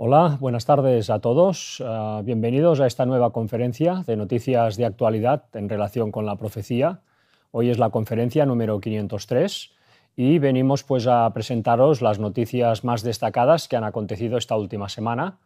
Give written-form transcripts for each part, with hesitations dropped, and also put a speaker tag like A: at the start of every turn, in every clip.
A: Hola, buenas tardes a todos. Bienvenidos a esta nueva conferencia de noticias de actualidad en relación con la profecía. Hoy es la conferencia número 503 y venimos pues a presentaros las noticias más destacadas que han acontecido esta última semana.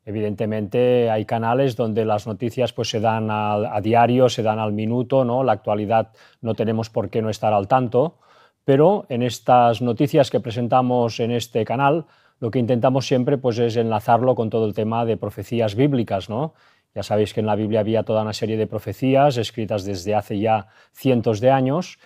A: Evidentemente hay canales donde las noticias pues se dan a diario, se dan al minuto, ¿no? La actualidad no tenemos por qué no estar al tanto, pero en estas noticias que presentamos en este canal lo que intentamos siempre pues, es enlazarlo con todo el tema de profecías bíblicas, ¿no? Ya sabéis que en la Biblia había toda una serie de profecías escritas desde hace ya cientos de años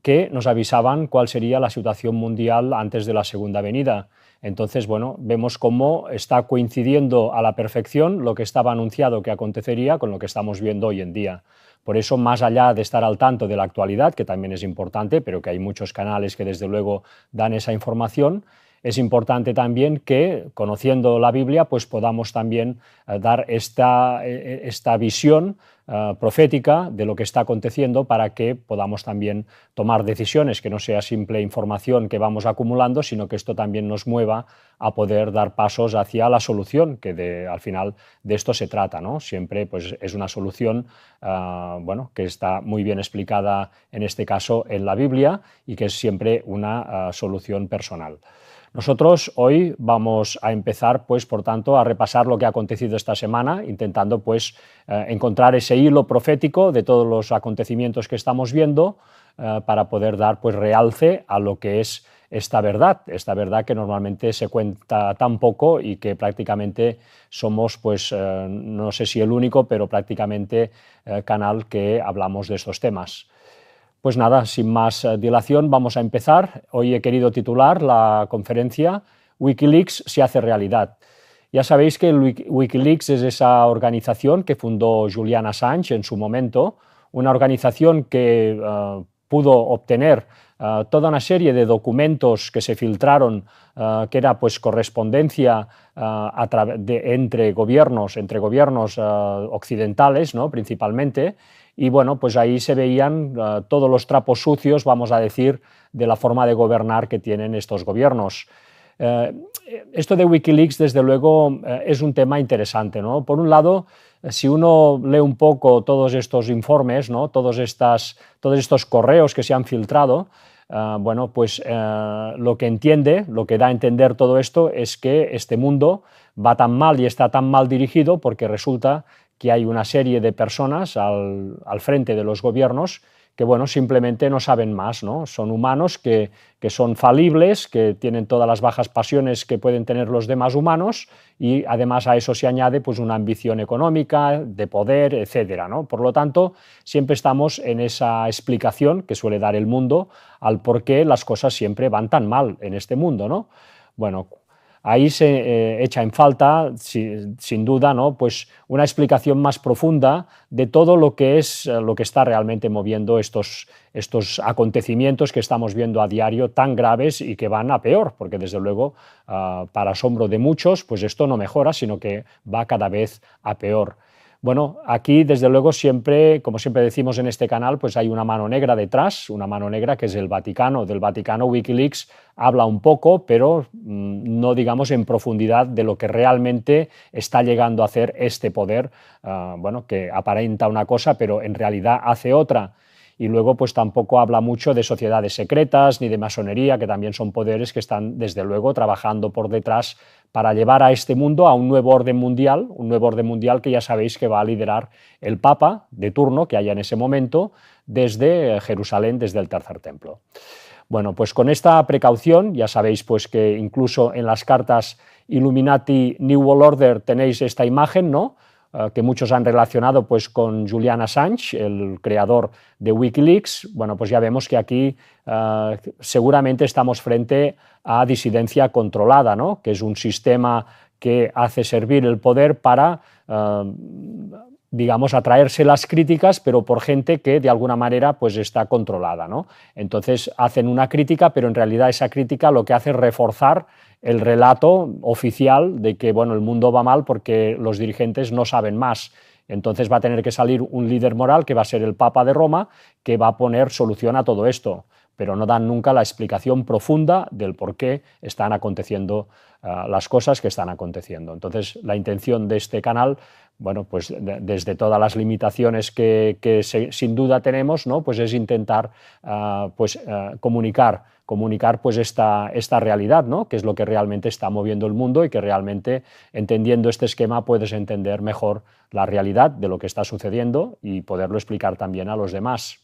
A: que nos avisaban cuál sería la situación mundial antes de la segunda venida. Entonces, bueno, vemos cómo está coincidiendo a la perfección lo que estaba anunciado que acontecería con lo que estamos viendo hoy en día. Por eso, más allá de estar al tanto de la actualidad, que también es importante, pero que hay muchos canales que desde luego dan esa información, es importante también que, conociendo la Biblia, pues podamos también dar esta visión profética de lo que está aconteciendo para que podamos también tomar decisiones, que no sea simple información que vamos acumulando, sino que esto también nos mueva a poder dar pasos hacia la solución, que al final de esto se trata, ¿no? Siempre pues, es una solución bueno, que está muy bien explicada en este caso en la Biblia y que es siempre una solución personal. Nosotros hoy vamos a empezar, pues, por tanto, a repasar lo que ha acontecido esta semana, intentando, pues, encontrar ese hilo profético de todos los acontecimientos que estamos viendo para poder dar, pues, realce a lo que es esta verdad que normalmente se cuenta tan poco y que prácticamente somos, pues, no sé si el único, pero prácticamente canal que hablamos de estos temas. Pues nada, sin más dilación, vamos a empezar. Hoy he querido titular la conferencia Wikileaks se hace realidad. Ya sabéis que Wikileaks es esa organización que fundó Julian Assange en su momento, una organización que pudo obtener toda una serie de documentos que se filtraron, que era pues correspondencia entre gobiernos occidentales, ¿no? Principalmente. Y bueno, pues ahí se veían todos los trapos sucios, vamos a decir, de la forma de gobernar que tienen estos gobiernos. Esto de Wikileaks, desde luego, es un tema interesante, ¿no? Por un lado, si uno lee un poco todos estos informes, ¿no? todos estos correos que se han filtrado, bueno, pues lo que entiende, lo que da a entender todo esto es que este mundo va tan mal y está tan mal dirigido porque resulta que hay una serie de personas al frente de los gobiernos que, bueno, simplemente no saben más, ¿no? Son humanos que son falibles, que tienen todas las bajas pasiones que pueden tener los demás humanos y además a eso se añade pues una ambición económica, de poder, etcétera, ¿no? Por lo tanto, siempre estamos en esa explicación que suele dar el mundo al por qué las cosas siempre van tan mal en este mundo, ¿no? Bueno, ahí se echa en falta, sin duda, ¿no? Pues una explicación más profunda de todo lo que es lo que está realmente moviendo estos acontecimientos que estamos viendo a diario tan graves y que van a peor, porque desde luego, para asombro de muchos, pues esto no mejora, sino que va cada vez a peor. Bueno, aquí desde luego siempre, como siempre decimos en este canal, pues hay una mano negra detrás, una mano negra que es el Vaticano. Del Vaticano Wikileaks habla un poco, pero no digamos en profundidad de lo que realmente está llegando a hacer este poder, bueno, que aparenta una cosa, pero en realidad hace otra. Y luego pues tampoco habla mucho de sociedades secretas ni de masonería, que también son poderes que están desde luego trabajando por detrás para llevar a este mundo a un nuevo orden mundial que ya sabéis que va a liderar el Papa de turno que haya en ese momento desde Jerusalén, desde el Tercer Templo. Bueno, pues con esta precaución, ya sabéis pues que incluso en las cartas Illuminati New World Order tenéis esta imagen, ¿no? Que muchos han relacionado pues, con Julian Assange, el creador de Wikileaks. Bueno, pues ya vemos que aquí seguramente estamos frente a disidencia controlada, ¿no? Que es un sistema que hace servir el poder para, digamos, atraerse las críticas, pero por gente que de alguna manera pues, está controlada, ¿no? Entonces hacen una crítica, pero en realidad esa crítica lo que hace es reforzar el relato oficial de que bueno, el mundo va mal porque los dirigentes no saben más. Entonces va a tener que salir un líder moral que va a ser el Papa de Roma, que va a poner solución a todo esto. pero no dan nunca la explicación profunda del por qué están aconteciendo las cosas que están aconteciendo. Entonces, la intención de este canal, bueno, pues desde todas las limitaciones que sin duda tenemos, ¿no? Pues es intentar comunicar pues esta realidad, ¿no? Que es lo que realmente está moviendo el mundo y que realmente, entendiendo este esquema, puedes entender mejor la realidad de lo que está sucediendo y poderlo explicar también a los demás.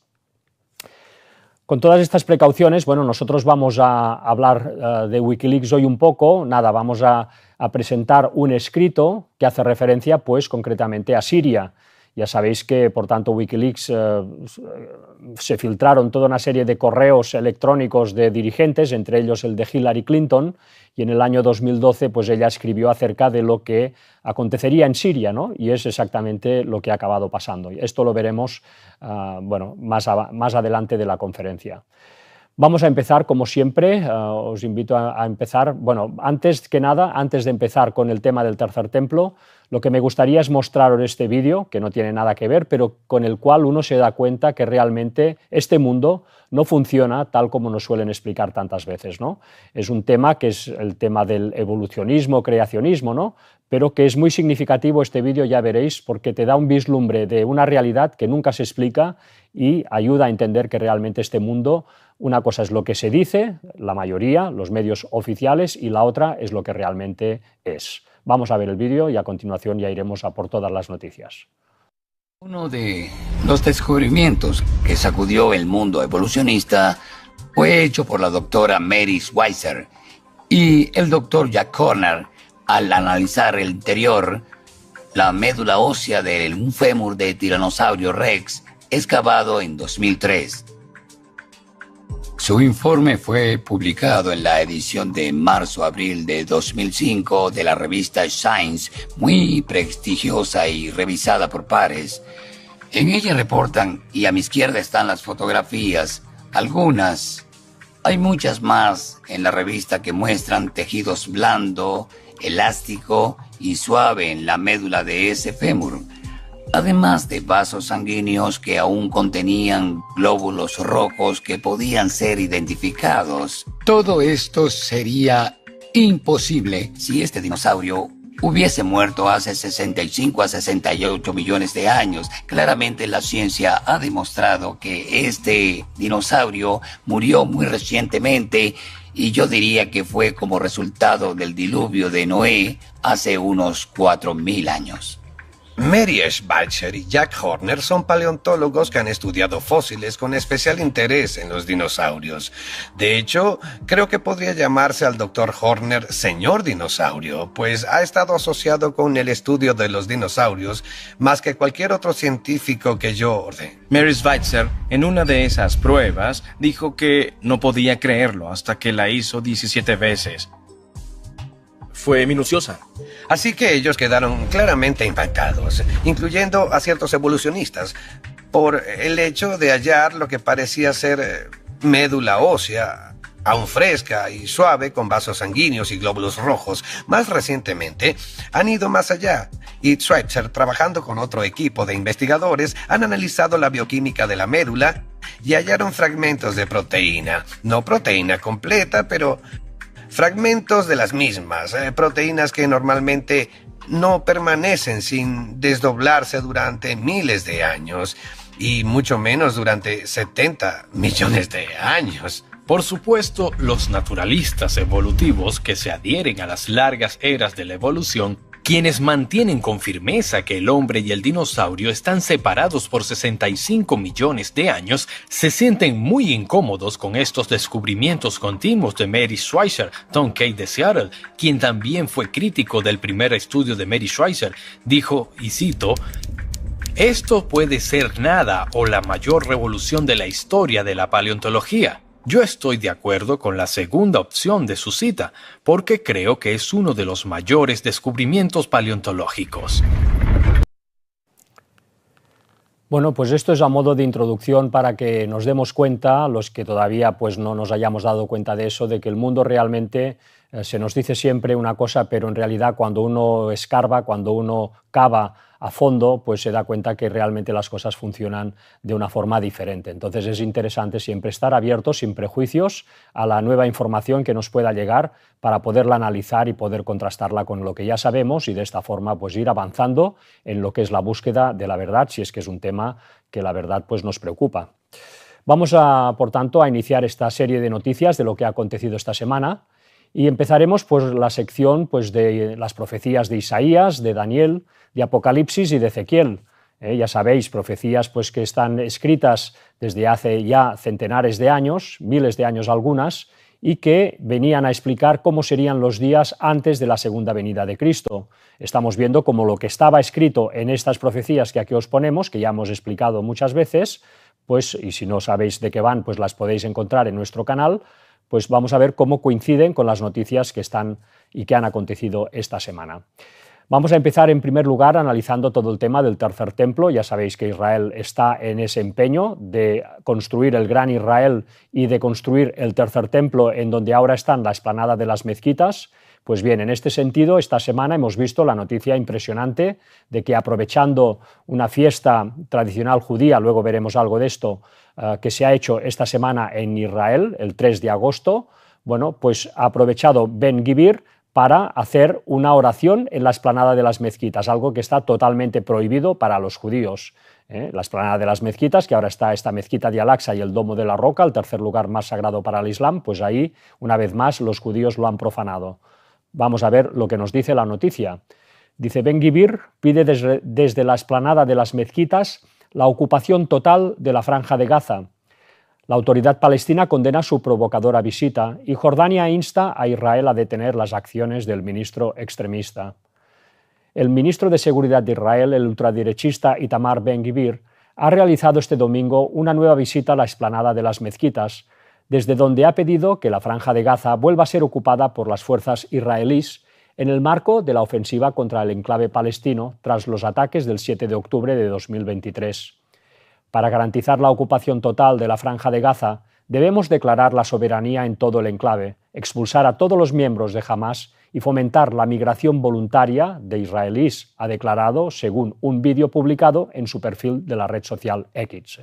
A: Con todas estas precauciones, bueno, nosotros vamos a hablar de Wikileaks hoy un poco. Nada, vamos a presentar un escrito que hace referencia, pues, concretamente a Siria. Ya sabéis que, por tanto, Wikileaks se filtraron toda una serie de correos electrónicos de dirigentes, entre ellos el de Hillary Clinton, y en el año 2012 pues ella escribió acerca de lo que acontecería en Siria, ¿no? Y es exactamente lo que ha acabado pasando. Esto lo veremos bueno, más adelante de la conferencia. Vamos a empezar, como siempre, os invito a empezar. Bueno, antes que nada, antes de empezar con el tema del tercer templo, lo que me gustaría es mostraros este vídeo, que no tiene nada que ver, pero con el cual uno se da cuenta que realmente este mundo no funciona tal como nos suelen explicar tantas veces, ¿no? Es un tema que es el tema del evolucionismo, creacionismo, ¿no? Pero que es muy significativo este vídeo, ya veréis, porque te da un vislumbre de una realidad que nunca se explica y ayuda a entender que realmente este mundo, una cosa es lo que se dice, la mayoría, los medios oficiales, y la otra es lo que realmente es. Vamos a ver el vídeo y a continuación ya iremos a por todas las noticias.
B: Uno de los descubrimientos que sacudió el mundo evolucionista fue hecho por la doctora Mary Schweitzer y el doctor Jack Horner al analizar el interior, la médula ósea de un fémur de Tiranosaurio Rex excavado en 2003. Su informe fue publicado en la edición de marzo-abril de 2005 de la revista Science, muy prestigiosa y revisada por pares. En ella reportan, y a mi izquierda están las fotografías, algunas, hay muchas más en la revista que muestran tejidos blando, elástico y suave en la médula de ese fémur, además de vasos sanguíneos que aún contenían glóbulos rojos que podían ser identificados. Todo esto sería imposible si este dinosaurio hubiese muerto hace 65 a 68 millones de años. Claramente la ciencia ha demostrado que este dinosaurio murió muy recientemente y yo diría que fue como resultado del diluvio de Noé hace unos 4.000 años.
C: Mary Schweitzer y Jack Horner son paleontólogos que han estudiado fósiles con especial interés en los dinosaurios. De hecho, creo que podría llamarse al Dr. Horner señor dinosaurio, pues ha estado asociado con el estudio de los dinosaurios más que cualquier otro científico que yo ordené.
D: Mary Schweitzer, en una de esas pruebas, dijo que no podía creerlo hasta que la hizo 17 veces. Fue minuciosa.
C: Así que ellos quedaron claramente impactados, incluyendo a ciertos evolucionistas, por el hecho de hallar lo que parecía ser médula ósea, aún fresca y suave, con vasos sanguíneos y glóbulos rojos. Más recientemente, han ido más allá, y Schweitzer, trabajando con otro equipo de investigadores, han analizado la bioquímica de la médula y hallaron fragmentos de proteína. No proteína completa, pero fragmentos de las mismas, proteínas que normalmente no permanecen sin desdoblarse durante miles de años, y mucho menos durante 70 millones de años.
E: Por supuesto, los naturalistas evolutivos que se adhieren a las largas eras de la evolución, quienes mantienen con firmeza que el hombre y el dinosaurio están separados por 65 millones de años, se sienten muy incómodos con estos descubrimientos continuos de Mary Schweitzer. Tom Kate de Seattle, quien también fue crítico del primer estudio de Mary Schweitzer, dijo, y cito, «Esto puede ser nada o la mayor revolución de la historia de la paleontología». Yo estoy de acuerdo con la segunda opción de su cita, porque creo que es uno de los mayores descubrimientos paleontológicos.
A: Bueno, pues esto es a modo de introducción para que nos demos cuenta, los que todavía pues, no nos hayamos dado cuenta de eso, de que el mundo realmente Se nos dice siempre una cosa, pero en realidad cuando uno escarba, cuando uno cava a fondo, pues se da cuenta que realmente las cosas funcionan de una forma diferente. Entonces es interesante siempre estar abiertos, sin prejuicios, a la nueva información que nos pueda llegar para poderla analizar y poder contrastarla con lo que ya sabemos y de esta forma pues ir avanzando en lo que es la búsqueda de la verdad, si es que es un tema que la verdad pues nos preocupa. Vamos por tanto, a iniciar esta serie de noticias de lo que ha acontecido esta semana. Y empezaremos pues, la sección pues, de las profecías de Isaías, de Daniel, de Apocalipsis y de Ezequiel. Ya sabéis, profecías pues, que están escritas desde hace ya centenares de años, miles de años algunas, y que venían a explicar cómo serían los días antes de la segunda venida de Cristo. Estamos viendo cómo lo que estaba escrito en estas profecías que aquí os ponemos, que ya hemos explicado muchas veces, pues, y si no sabéis de qué van, pues las podéis encontrar en nuestro canal, pues vamos a ver cómo coinciden con las noticias que están y que han acontecido esta semana. Vamos a empezar en primer lugar analizando todo el tema del tercer templo. Ya sabéis que Israel está en ese empeño de construir el gran Israel y de construir el tercer templo en donde ahora están la explanada de las mezquitas. Pues bien, en este sentido, esta semana hemos visto la noticia impresionante de que aprovechando una fiesta tradicional judía, luego veremos algo de esto, que se ha hecho esta semana en Israel, el 3 de agosto, bueno, pues ha aprovechado Ben-Gvir para hacer una oración en la explanada de las mezquitas, algo que está totalmente prohibido para los judíos. La explanada de las mezquitas, que ahora está esta mezquita de Al-Aqsa y el Domo de la Roca, el tercer lugar más sagrado para el Islam, pues ahí, una vez más, los judíos lo han profanado. Vamos a ver lo que nos dice la noticia. Dice, Ben-Gvir pide desde la explanada de las mezquitas la ocupación total de la Franja de Gaza. La autoridad palestina condena su provocadora visita y Jordania insta a Israel a detener las acciones del ministro extremista. El ministro de Seguridad de Israel, el ultraderechista Itamar Ben-Gvir, ha realizado este domingo una nueva visita a la explanada de las mezquitas, desde donde ha pedido que la Franja de Gaza vuelva a ser ocupada por las fuerzas israelíes en el marco de la ofensiva contra el enclave palestino tras los ataques del 7 de octubre de 2023. Para garantizar la ocupación total de la Franja de Gaza, debemos declarar la soberanía en todo el enclave, expulsar a todos los miembros de Hamás y fomentar la migración voluntaria de israelíes, ha declarado según un vídeo publicado en su perfil de la red social X.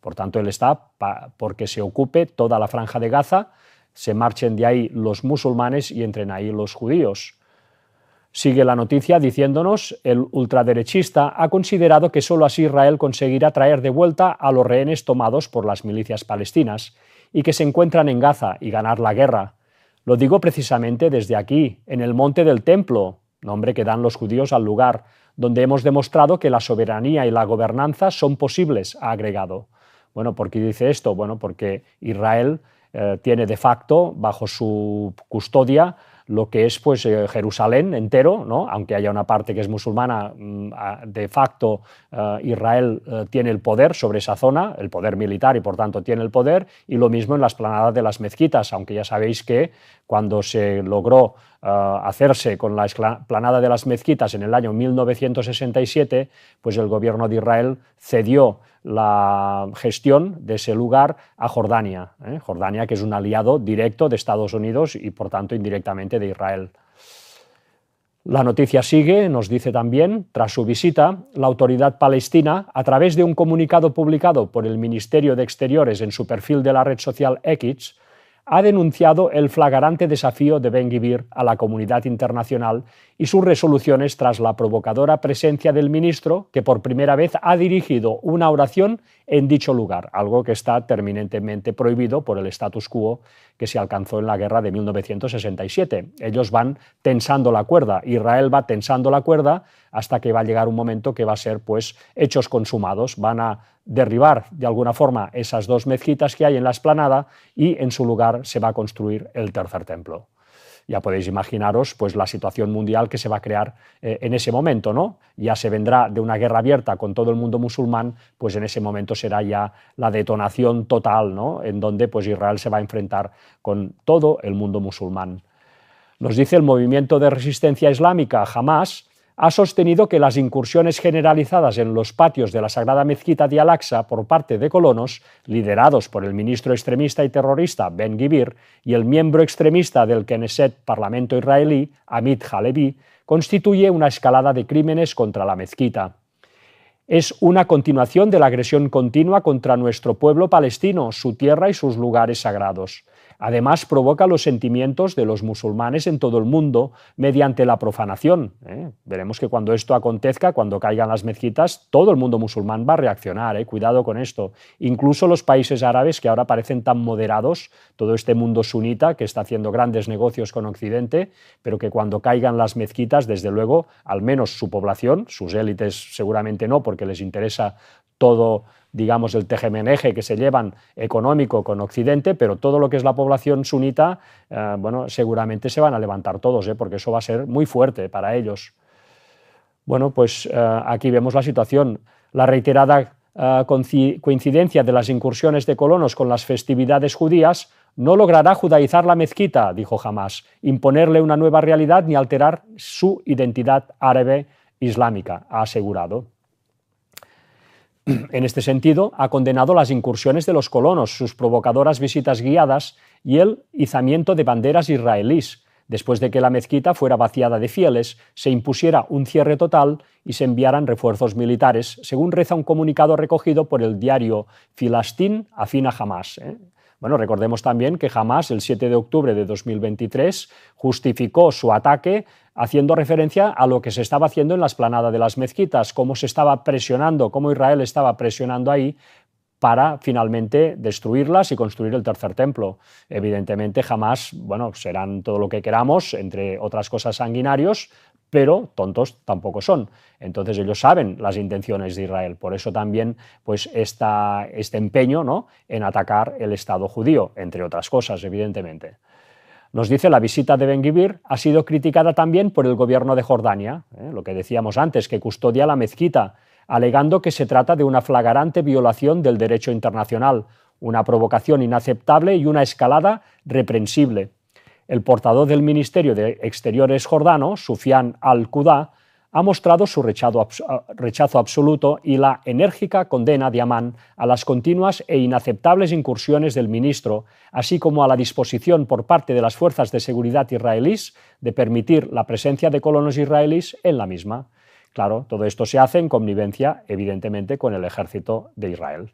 A: Por tanto, él está porque se ocupe toda la Franja de Gaza, se marchen de ahí los musulmanes y entren ahí los judíos. Sigue la noticia diciéndonos, el ultraderechista ha considerado que solo así Israel conseguirá traer de vuelta a los rehenes tomados por las milicias palestinas y que se encuentran en Gaza y ganar la guerra. Lo digo precisamente desde aquí, en el Monte del Templo, nombre que dan los judíos al lugar, donde hemos demostrado que la soberanía y la gobernanza son posibles, ha agregado. Bueno, ¿por qué dice esto? Bueno, porque Israel tiene de facto bajo su custodia lo que es pues, Jerusalén entero, ¿no? Aunque haya una parte que es musulmana, de facto Israel tiene el poder sobre esa zona, el poder militar y por tanto tiene el poder, y lo mismo en la explanada de las mezquitas, aunque ya sabéis que cuando se logró hacerse con la explanada de las mezquitas en el año 1967, pues el gobierno de Israel cedió la gestión de ese lugar a Jordania. Jordania, que es un aliado directo de Estados Unidos y, por tanto, indirectamente de Israel. La noticia sigue, nos dice también, tras su visita, la autoridad palestina, a través de un comunicado publicado por el Ministerio de Exteriores en su perfil de la red social X, ha denunciado el flagrante desafío de Ben-Gvir a la comunidad internacional y sus resoluciones tras la provocadora presencia del ministro, que por primera vez ha dirigido una oración en dicho lugar, algo que está terminantemente prohibido por el status quo que se alcanzó en la guerra de 1967. Ellos van tensando la cuerda, Israel va tensando la cuerda hasta que va a llegar un momento que va a ser pues, hechos consumados, van a derribar de alguna forma esas dos mezquitas que hay en la explanada y en su lugar se va a construir el tercer templo. Ya podéis imaginaros pues, la situación mundial que se va a crear en ese momento, ¿no? Ya se vendrá de una guerra abierta con todo el mundo musulmán, pues en ese momento será ya la detonación total, ¿no? En donde pues, Israel se va a enfrentar con todo el mundo musulmán. Nos dice el movimiento de resistencia islámica Hamás, ha sostenido que las incursiones generalizadas en los patios de la Sagrada Mezquita de Al-Aqsa por parte de colonos, liderados por el ministro extremista y terrorista Ben-Gvir y el miembro extremista del Knesset Parlamento israelí, Amit Halevi, constituye una escalada de crímenes contra la mezquita. Es una continuación de la agresión continua contra nuestro pueblo palestino, su tierra y sus lugares sagrados. Además, provoca los sentimientos de los musulmanes en todo el mundo mediante la profanación. Veremos que cuando esto acontezca, cuando caigan las mezquitas, todo el mundo musulmán va a reaccionar. Cuidado con esto. Incluso los países árabes, que ahora parecen tan moderados, todo este mundo sunita que está haciendo grandes negocios con Occidente, pero que cuando caigan las mezquitas, desde luego, al menos su población, sus élites seguramente no, porque les interesa todo, digamos, el tejemeneje que se llevan económico con Occidente, pero todo lo que es la población sunita, bueno, seguramente se van a levantar todos, porque eso va a ser muy fuerte para ellos. Bueno, pues aquí vemos la situación. La reiterada coincidencia de las incursiones de colonos con las festividades judías no logrará judaizar la mezquita, dijo Hamás, imponerle una nueva realidad ni alterar su identidad árabe islámica, ha asegurado. En este sentido, ha condenado las incursiones de los colonos, sus provocadoras visitas guiadas y el izamiento de banderas israelíes, después de que la mezquita fuera vaciada de fieles, se impusiera un cierre total y se enviaran refuerzos militares, según reza un comunicado recogido por el diario Filastín afín a Hamás. Bueno, recordemos también que Hamás, el 7 de octubre de 2023, justificó su ataque haciendo referencia a lo que se estaba haciendo en la explanada de las mezquitas, cómo se estaba presionando, cómo Israel estaba presionando ahí para finalmente destruirlas y construir el tercer templo. Evidentemente, Hamás, bueno, serán todo lo que queramos, entre otras cosas sanguinarios, pero tontos tampoco son. Entonces ellos saben las intenciones de Israel, por eso también pues este empeño, ¿no?, en atacar el Estado judío, entre otras cosas, evidentemente. Nos dice, la visita de Ben-Gvir ha sido criticada también por el gobierno de Jordania, lo que decíamos antes, que custodia la mezquita, alegando que se trata de una flagrante violación del derecho internacional, una provocación inaceptable y una escalada reprensible. El portavoz del Ministerio de Exteriores jordano, Sufyan al-Qudá, ha mostrado su rechazo absoluto y la enérgica condena de Amán a las continuas e inaceptables incursiones del ministro, así como a la disposición por parte de las fuerzas de seguridad israelíes de permitir la presencia de colonos israelíes en la misma. Claro, todo esto se hace en connivencia, evidentemente, con el ejército de Israel.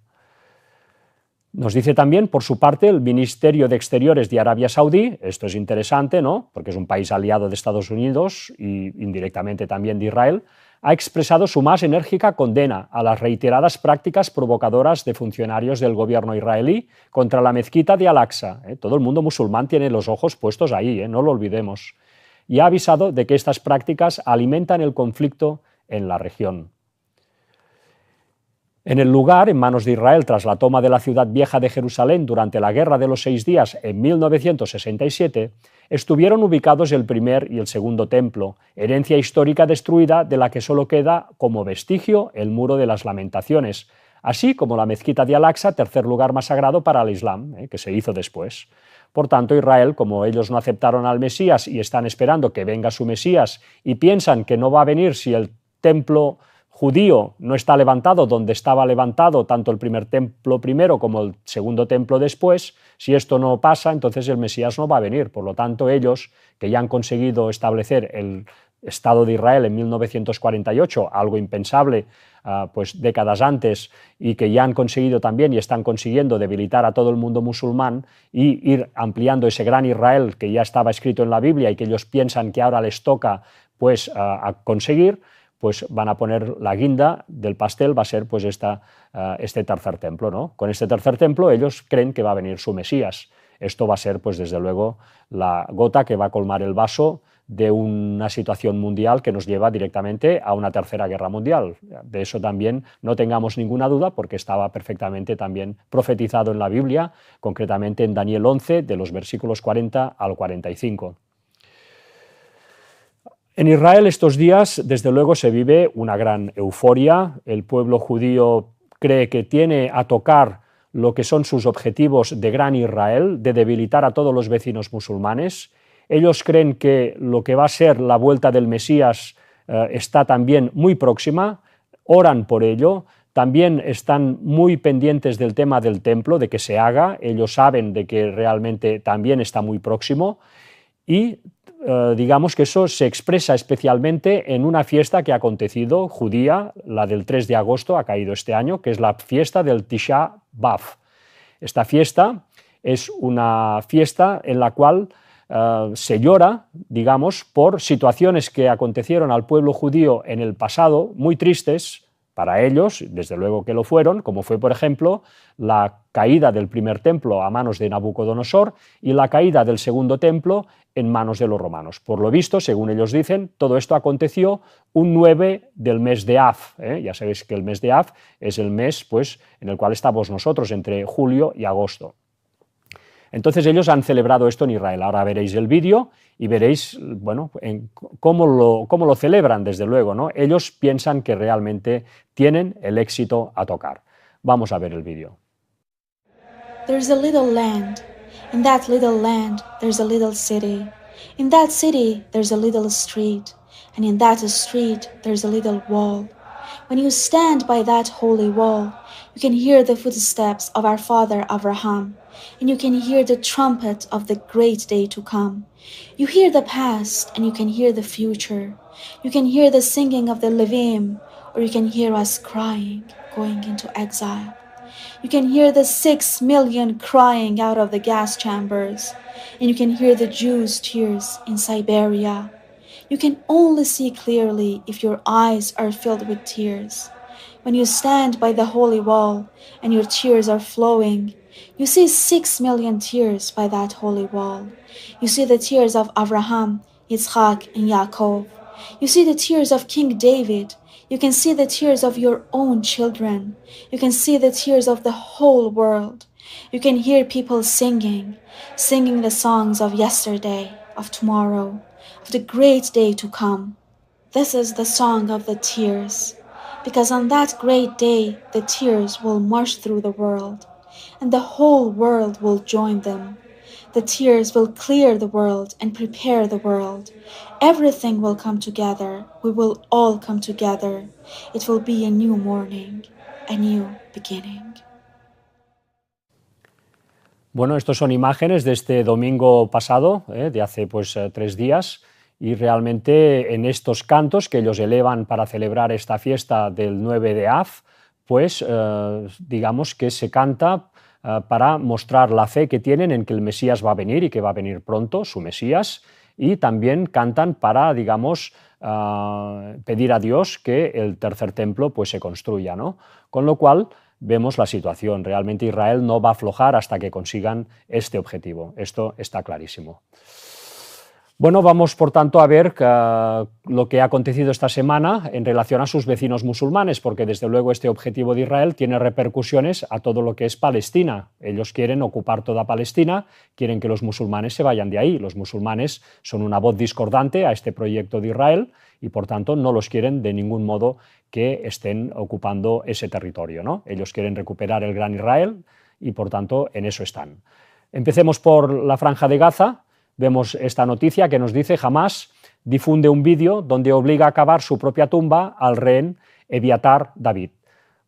A: Nos dice también, por su parte, el Ministerio de Exteriores de Arabia Saudí, esto es interesante, ¿no?, porque es un país aliado de Estados Unidos y indirectamente también de Israel, ha expresado su más enérgica condena a las reiteradas prácticas provocadoras de funcionarios del gobierno israelí contra la mezquita de Al-Aqsa. Todo el mundo musulmán tiene los ojos puestos ahí, no lo olvidemos. Y ha avisado de que estas prácticas alimentan el conflicto en la región. En el lugar, en manos de Israel tras la toma de la ciudad vieja de Jerusalén durante la Guerra de los 6 Días en 1967, estuvieron ubicados el primer y el segundo templo, herencia histórica destruida de la que solo queda como vestigio el Muro de las Lamentaciones, así como la mezquita de Al-Aqsa, tercer lugar más sagrado para el Islam, que se hizo después. Por tanto, Israel, como ellos no aceptaron al Mesías y están esperando que venga su Mesías y piensan que no va a venir si el templo judío no está levantado donde estaba levantado tanto el primer templo primero como el segundo templo después, si esto no pasa, entonces el Mesías no va a venir. Por lo tanto, ellos, que ya han conseguido establecer el Estado de Israel en 1948, algo impensable pues décadas antes, y que ya han conseguido también y están consiguiendo debilitar a todo el mundo musulmán y ir ampliando ese gran Israel que ya estaba escrito en la Biblia y que ellos piensan que ahora les toca pues a conseguir, pues van a poner la guinda del pastel, va a ser pues este tercer templo, ¿no? Con este tercer templo ellos creen que va a venir su Mesías. Esto va a ser, pues desde luego, la gota que va a colmar el vaso de una situación mundial que nos lleva directamente a una tercera guerra mundial. De eso también no tengamos ninguna duda, porque estaba perfectamente también profetizado en la Biblia, concretamente en Daniel 11, de los versículos 40 al 45. En Israel estos días, desde luego, se vive una gran euforia. El pueblo judío cree que tiene a tocar lo que son sus objetivos de gran Israel, de debilitar a todos los vecinos musulmanes. Ellos creen que lo que va a ser la vuelta del Mesías está también muy próxima, oran por ello, también están muy pendientes del tema del templo, de que se haga, ellos saben de que realmente también está muy próximo y digamos que eso se expresa especialmente en una fiesta que ha acontecido, judía, la del 3 de agosto, ha caído este año, que es la fiesta del Tisha B'Av. Esta fiesta es una fiesta en la cual se llora, digamos, por situaciones que acontecieron al pueblo judío en el pasado, muy tristes para ellos, desde luego que lo fueron, como fue, por ejemplo, la caída del primer templo a manos de Nabucodonosor y la caída del segundo templo en manos de los romanos. Por lo visto, según ellos dicen, todo esto aconteció un 9 del mes de Av. Ya sabéis que el mes de Av es el mes pues, en el cual estamos nosotros, entre julio y agosto. Entonces ellos han celebrado esto en Israel. Ahora veréis el vídeo y veréis bueno, cómo lo celebran, desde luego, ¿no? Ellos piensan que realmente tienen el éxito a tocar. Vamos a ver el vídeo.
F: There's a little land. In that little land, there's a little city. In that city, there's a little street. And in that street, there's a little wall. When you stand by that holy wall, you can hear the footsteps of our father Abraham, and you can hear the trumpet of the great day to come. You hear the past, and you can hear the future. You can hear the singing of the Levim, or you can hear us crying, going into exile. You can hear the 6 million crying out of the gas chambers, and you can hear the Jews' tears in Siberia. You can only see clearly if your eyes are filled with tears. When you stand by the holy wall and your tears are flowing, you see 6 million tears by that holy wall. You see the tears of Abraham, Yitzchak, and Yaakov. You see the tears of King David. You can see the tears of your own children. You can see the tears of the whole world. You can hear people singing the songs of yesterday, of tomorrow, of the great day to come. This is the song of the tears, because on that great day the tears will march through the world, and the whole world will join them. The tears will clear the world and prepare the world. Everything will come together. We will all come together. It will be a new morning, a new beginning.
A: Bueno, estos son imágenes de este domingo pasado, de hace pues 3 días, y realmente en estos cantos que ellos elevan para celebrar esta fiesta del 9 de Av, pues digamos que se canta para mostrar la fe que tienen en que el Mesías va a venir y que va a venir pronto, su Mesías, y también cantan para, digamos, pedir a Dios que el tercer templo pues, se construya, ¿no? Con lo cual vemos la situación. Realmente Israel no va a aflojar hasta que consigan este objetivo. Esto está clarísimo. Bueno, vamos por tanto a ver lo que ha acontecido esta semana en relación a sus vecinos musulmanes, porque desde luego este objetivo de Israel tiene repercusiones a todo lo que es Palestina. Ellos quieren ocupar toda Palestina, quieren que los musulmanes se vayan de ahí. Los musulmanes son una voz discordante a este proyecto de Israel y por tanto no los quieren de ningún modo que estén ocupando ese territorio, ¿no? Ellos quieren recuperar el Gran Israel y por tanto en eso están. Empecemos por la Franja de Gaza. Vemos esta noticia que nos dice: Hamás difunde un vídeo donde obliga a cavar su propia tumba al rehén Ebiatar David.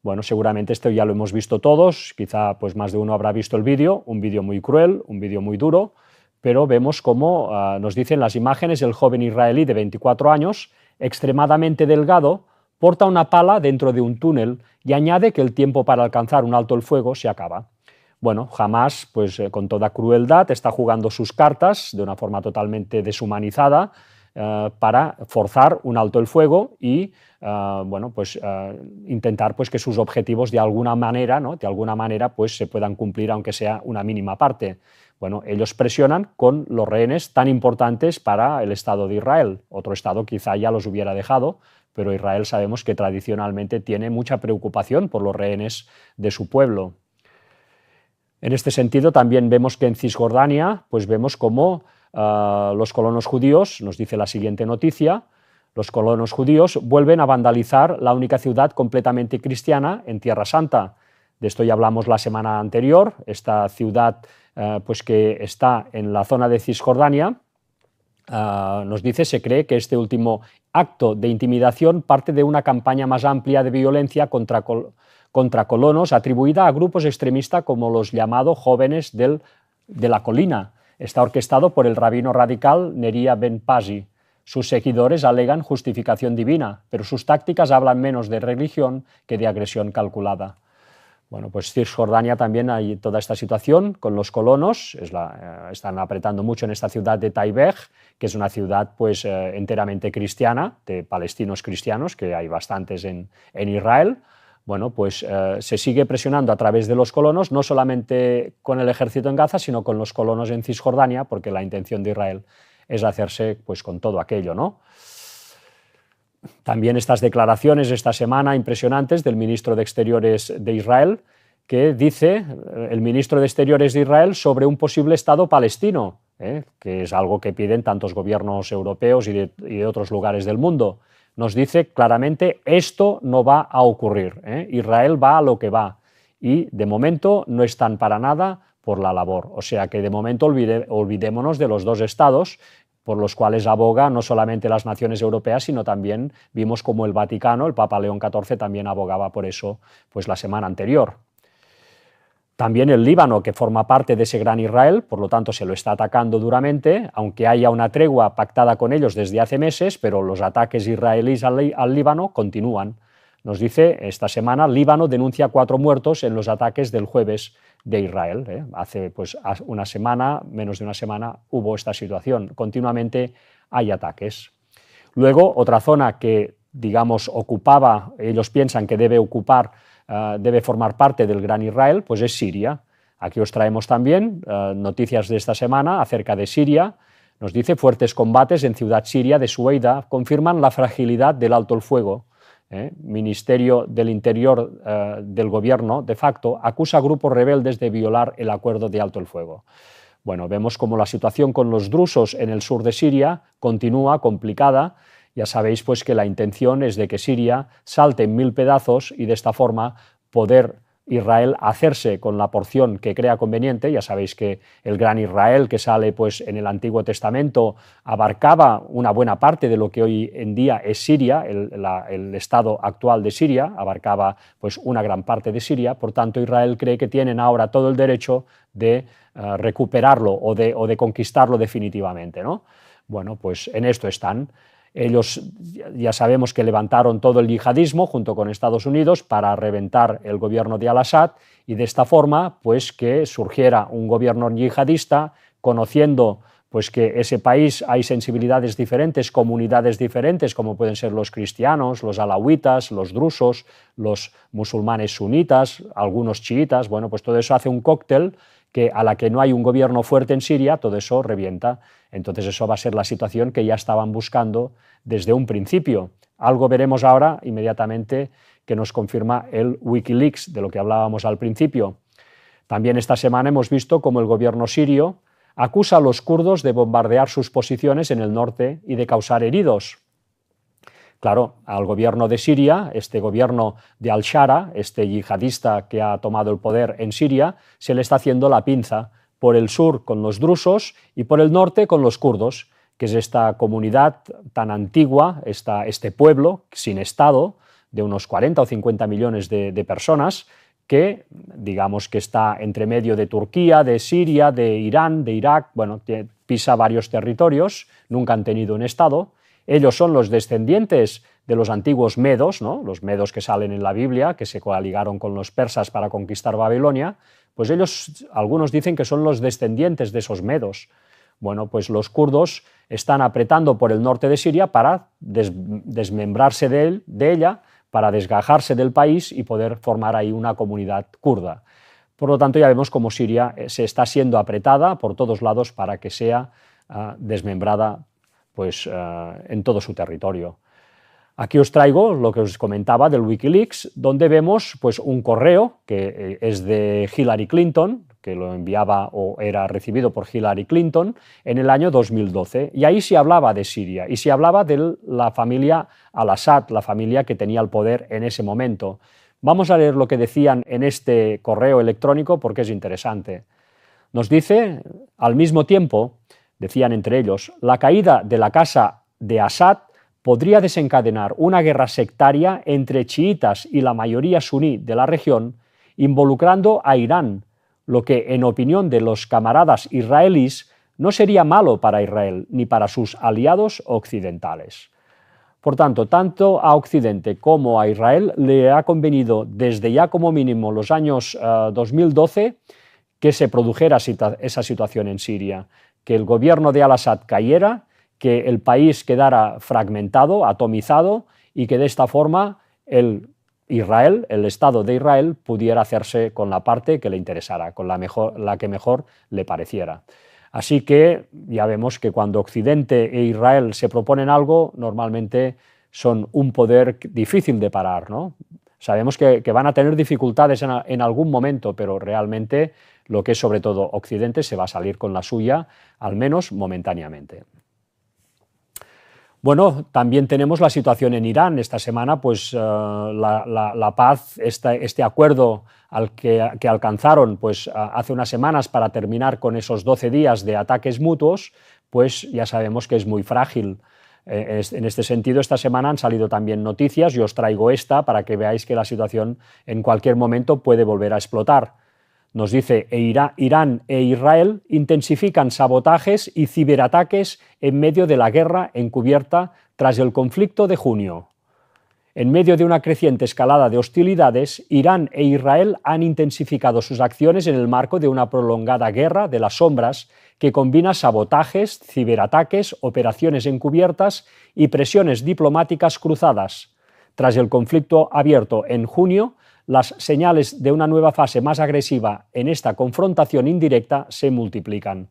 A: Bueno, seguramente esto ya lo hemos visto todos, quizá pues más de uno habrá visto el vídeo, un vídeo muy cruel, un vídeo muy duro, pero vemos cómo nos dicen las imágenes: el joven israelí de 24 años, extremadamente delgado, porta una pala dentro de un túnel y añade que el tiempo para alcanzar un alto el fuego se acaba. Bueno, Hamás, pues con toda crueldad, está jugando sus cartas de una forma totalmente deshumanizada para forzar un alto el fuego y bueno, pues, intentar pues, que sus objetivos de alguna manera, ¿no? De alguna manera pues, se puedan cumplir, aunque sea una mínima parte. Bueno, ellos presionan con los rehenes tan importantes para el Estado de Israel. Otro Estado quizá ya los hubiera dejado, pero Israel sabemos que tradicionalmente tiene mucha preocupación por los rehenes de su pueblo. En este sentido, también vemos que en Cisjordania, pues vemos cómo los colonos judíos, nos dice la siguiente noticia, los colonos judíos vuelven a vandalizar la única ciudad completamente cristiana en Tierra Santa. De esto ya hablamos la semana anterior, esta ciudad pues que está en la zona de Cisjordania, nos dice, se cree que este último acto de intimidación parte de una campaña más amplia de violencia contra colonos atribuida a grupos extremistas como los llamados jóvenes de la colina. Está orquestado por el rabino radical Neria Ben Pazi. Sus seguidores alegan justificación divina, pero sus tácticas hablan menos de religión que de agresión calculada. Bueno, pues Cisjordania también hay toda esta situación con los colonos, están apretando mucho en esta ciudad de Taibeh, que es una ciudad pues enteramente cristiana, de palestinos cristianos, que hay bastantes en Israel. Bueno, pues se sigue presionando a través de los colonos, no solamente con el ejército en Gaza, sino con los colonos en Cisjordania, porque la intención de Israel es hacerse pues con todo aquello, ¿no? También estas declaraciones esta semana impresionantes del ministro de Exteriores de Israel, que dice el ministro de Exteriores de Israel sobre un posible Estado palestino, que es algo que piden tantos gobiernos europeos y de otros lugares del mundo. Nos dice claramente, esto no va a ocurrir, Israel va a lo que va, y de momento no están para nada por la labor. O sea que de momento olvidémonos de los dos estados, por los cuales aboga no solamente las naciones europeas, sino también vimos como el Vaticano, el Papa León XIV, también abogaba por eso pues la semana anterior. También el Líbano, que forma parte de ese gran Israel, por lo tanto se lo está atacando duramente, aunque haya una tregua pactada con ellos desde hace meses, pero los ataques israelíes al Líbano continúan. Nos dice esta semana, Líbano denuncia 4 muertos en los ataques del jueves de Israel. Hace pues una semana, menos de una semana, hubo esta situación. Continuamente hay ataques. Luego, otra zona que, digamos, ocupaba, ellos piensan que debe formar parte del Gran Israel, pues es Siria. Aquí os traemos también noticias de esta semana acerca de Siria. Nos dice, fuertes combates en ciudad siria de Sueida confirman la fragilidad del alto el fuego. Ministerio del Interior del gobierno, de facto, acusa a grupos rebeldes de violar el acuerdo de alto el fuego. Bueno, vemos como la situación con los drusos en el sur de Siria continúa complicada. Ya sabéis pues que la intención es de que Siria salte en 1000 pedazos y de esta forma poder Israel hacerse con la porción que crea conveniente. Ya sabéis que el gran Israel que sale pues en el Antiguo Testamento abarcaba una buena parte de lo que hoy en día es Siria, el estado actual de Siria, abarcaba pues una gran parte de Siria. Por tanto, Israel cree que tienen ahora todo el derecho de recuperarlo o de conquistarlo definitivamente, ¿no? Bueno, pues en esto están. Ellos ya sabemos que levantaron todo el yihadismo junto con Estados Unidos para reventar el gobierno de Al-Assad y de esta forma pues que surgiera un gobierno yihadista, conociendo pues que ese país hay sensibilidades diferentes, comunidades diferentes, como pueden ser los cristianos, los alawitas, los drusos, los musulmanes sunitas, algunos chiitas. Bueno, pues todo eso hace un cóctel que a la que no hay un gobierno fuerte en Siria, todo eso revienta. Entonces eso va a ser la situación que ya estaban buscando desde un principio. Algo veremos ahora inmediatamente que nos confirma el Wikileaks, de lo que hablábamos al principio. También esta semana hemos visto cómo el gobierno sirio acusa a los kurdos de bombardear sus posiciones en el norte y de causar heridos. Claro, al gobierno de Siria, este gobierno de al-Shara, este yihadista que ha tomado el poder en Siria, se le está haciendo la pinza por el sur con los drusos y por el norte con los kurdos, que es esta comunidad tan antigua, este pueblo sin Estado, de unos 40 o 50 millones de personas, que digamos que está entre medio de Turquía, de Siria, de Irán, de Irak, bueno, pisa varios territorios, nunca han tenido un Estado. Ellos son los descendientes de los antiguos medos, ¿no? Los medos que salen en la Biblia, que se coaligaron con los persas para conquistar Babilonia, pues ellos, algunos dicen que son los descendientes de esos medos. Bueno, pues los kurdos están apretando por el norte de Siria para desmembrarse de ella, para desgajarse del país y poder formar ahí una comunidad kurda. Por lo tanto, ya vemos cómo Siria se está siendo apretada por todos lados para que sea desmembrada pues, en todo su territorio. Aquí os traigo lo que os comentaba del Wikileaks, donde vemos pues, un correo que es de Hillary Clinton, que lo enviaba o era recibido por Hillary Clinton en el año 2012. Y ahí se hablaba de Siria y se hablaba de la familia al-Assad, la familia que tenía el poder en ese momento. Vamos a leer lo que decían en este correo electrónico porque es interesante. Nos dice, al mismo tiempo, Decían entre ellos: la caída de la casa de Assad podría desencadenar una guerra sectaria entre chiitas y la mayoría suní de la región, involucrando a Irán, lo que, en opinión de los camaradas israelíes, no sería malo para Israel ni para sus aliados occidentales. Por tanto a Occidente como a Israel le ha convenido desde ya como mínimo los años 2012 que se produjera esa situación en Siria, que el gobierno de al-Assad cayera, que el país quedara fragmentado, atomizado, y que de esta forma el Estado de Israel, pudiera hacerse con la parte que le interesara, con la que mejor le pareciera. Así que ya vemos que cuando Occidente e Israel se proponen algo, normalmente son un poder difícil de parar, ¿no? Sabemos que van a tener dificultades en algún momento, pero realmente lo que es sobre todo Occidente se va a salir con la suya, al menos momentáneamente. Bueno, también tenemos la situación en Irán. Esta semana, pues la paz, este acuerdo que alcanzaron pues, hace unas semanas para terminar con esos 12 días de ataques mutuos, pues ya sabemos que es muy frágil. En este sentido, esta semana han salido también noticias, y os traigo esta para que veáis que la situación en cualquier momento puede volver a explotar. Nos dice: Irán e Israel intensifican sabotajes y ciberataques en medio de la guerra encubierta tras el conflicto de junio. En medio de una creciente escalada de hostilidades, Irán e Israel han intensificado sus acciones en el marco de una prolongada guerra de las sombras que combina sabotajes, ciberataques, operaciones encubiertas y presiones diplomáticas cruzadas. Tras el conflicto abierto en junio, las señales de una nueva fase más agresiva en esta confrontación indirecta se multiplican.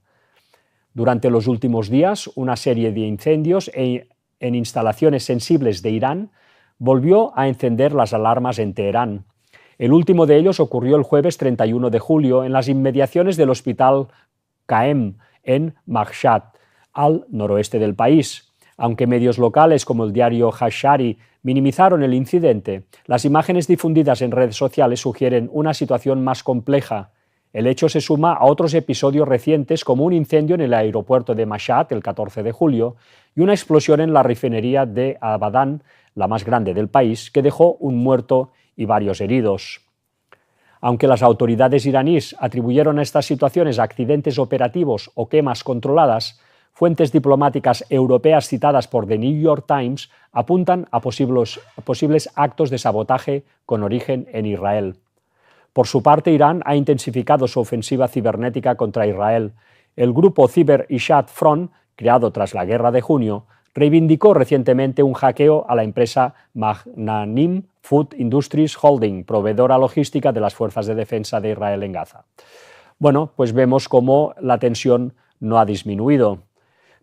A: Durante los últimos días, una serie de incendios en instalaciones sensibles de Irán volvió a encender las alarmas en Teherán. El último de ellos ocurrió el jueves 31 de julio en las inmediaciones del hospital Qaem en Mashhad, al noroeste del país. Aunque medios locales como el diario Hashari minimizaron el incidente, las imágenes difundidas en redes sociales sugieren una situación más compleja. El hecho se suma a otros episodios recientes, como un incendio en el aeropuerto de Mashhad el 14 de julio y una explosión en la refinería de Abadan, la más grande del país, que dejó un muerto y varios heridos. Aunque las autoridades iraníes atribuyeron a estas situaciones accidentes operativos o quemas controladas, fuentes diplomáticas europeas citadas por The New York Times apuntan a posibles actos de sabotaje con origen en Israel. Por su parte, Irán ha intensificado su ofensiva cibernética contra Israel. El grupo Cyber Ishad Front, creado tras la guerra de junio, reivindicó recientemente un hackeo a la empresa Magnanim Food Industries Holding, proveedora logística de las fuerzas de defensa de Israel en Gaza. Bueno, pues vemos cómo la tensión no ha disminuido.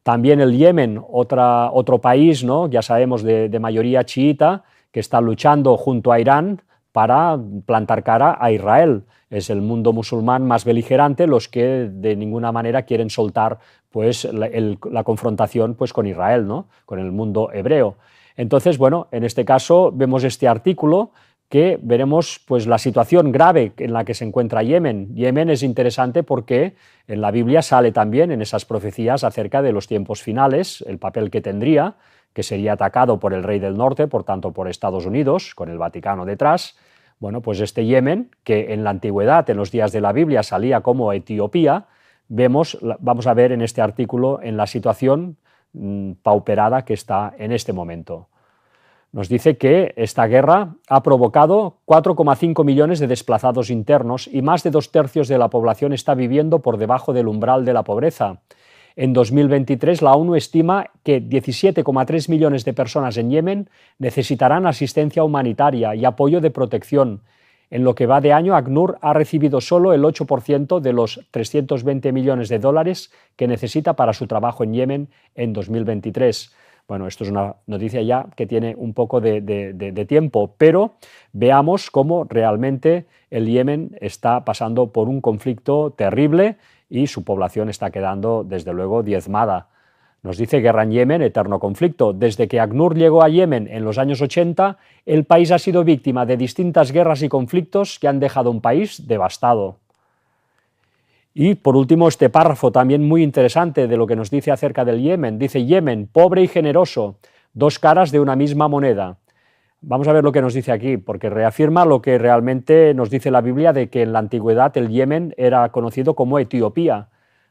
A: También el Yemen, otro país, ¿no?, ya sabemos, de mayoría chiita, que está luchando junto a Irán para plantar cara a Israel. Es el mundo musulmán más beligerante los que de ninguna manera quieren soltar pues, la confrontación pues, con Israel, ¿no?, con el mundo hebreo. Entonces, bueno, en este caso vemos este artículo que veremos pues, la situación grave en la que se encuentra Yemen. Yemen es interesante porque en la Biblia sale también en esas profecías acerca de los tiempos finales, el papel que tendría, que sería atacado por el rey del norte, por tanto por Estados Unidos, con el Vaticano detrás. Bueno, pues este Yemen, que en la antigüedad, en los días de la Biblia, salía como Etiopía, vamos a ver en este artículo en la situación pauperada que está en este momento. Nos dice que esta guerra ha provocado 4,5 millones de desplazados internos y más de 2/3 de la población está viviendo por debajo del umbral de la pobreza. En 2023, la ONU estima que 17,3 millones de personas en Yemen necesitarán asistencia humanitaria y apoyo de protección. En lo que va de año, ACNUR ha recibido solo el 8% de los 320 millones de dólares que necesita para su trabajo en Yemen en 2023. Bueno, esto es una noticia ya que tiene un poco de tiempo, pero veamos cómo realmente el Yemen está pasando por un conflicto terrible y su población está quedando, desde luego, diezmada. Nos dice guerra en Yemen, eterno conflicto. Desde que ACNUR llegó a Yemen en los años 80, el país ha sido víctima de distintas guerras y conflictos que han dejado un país devastado. Y por último, este párrafo también muy interesante de lo que nos dice acerca del Yemen. Dice: Yemen, pobre y generoso, dos caras de una misma moneda. Vamos a ver lo que nos dice aquí, porque reafirma lo que realmente nos dice la Biblia de que en la antigüedad el Yemen era conocido como Etiopía.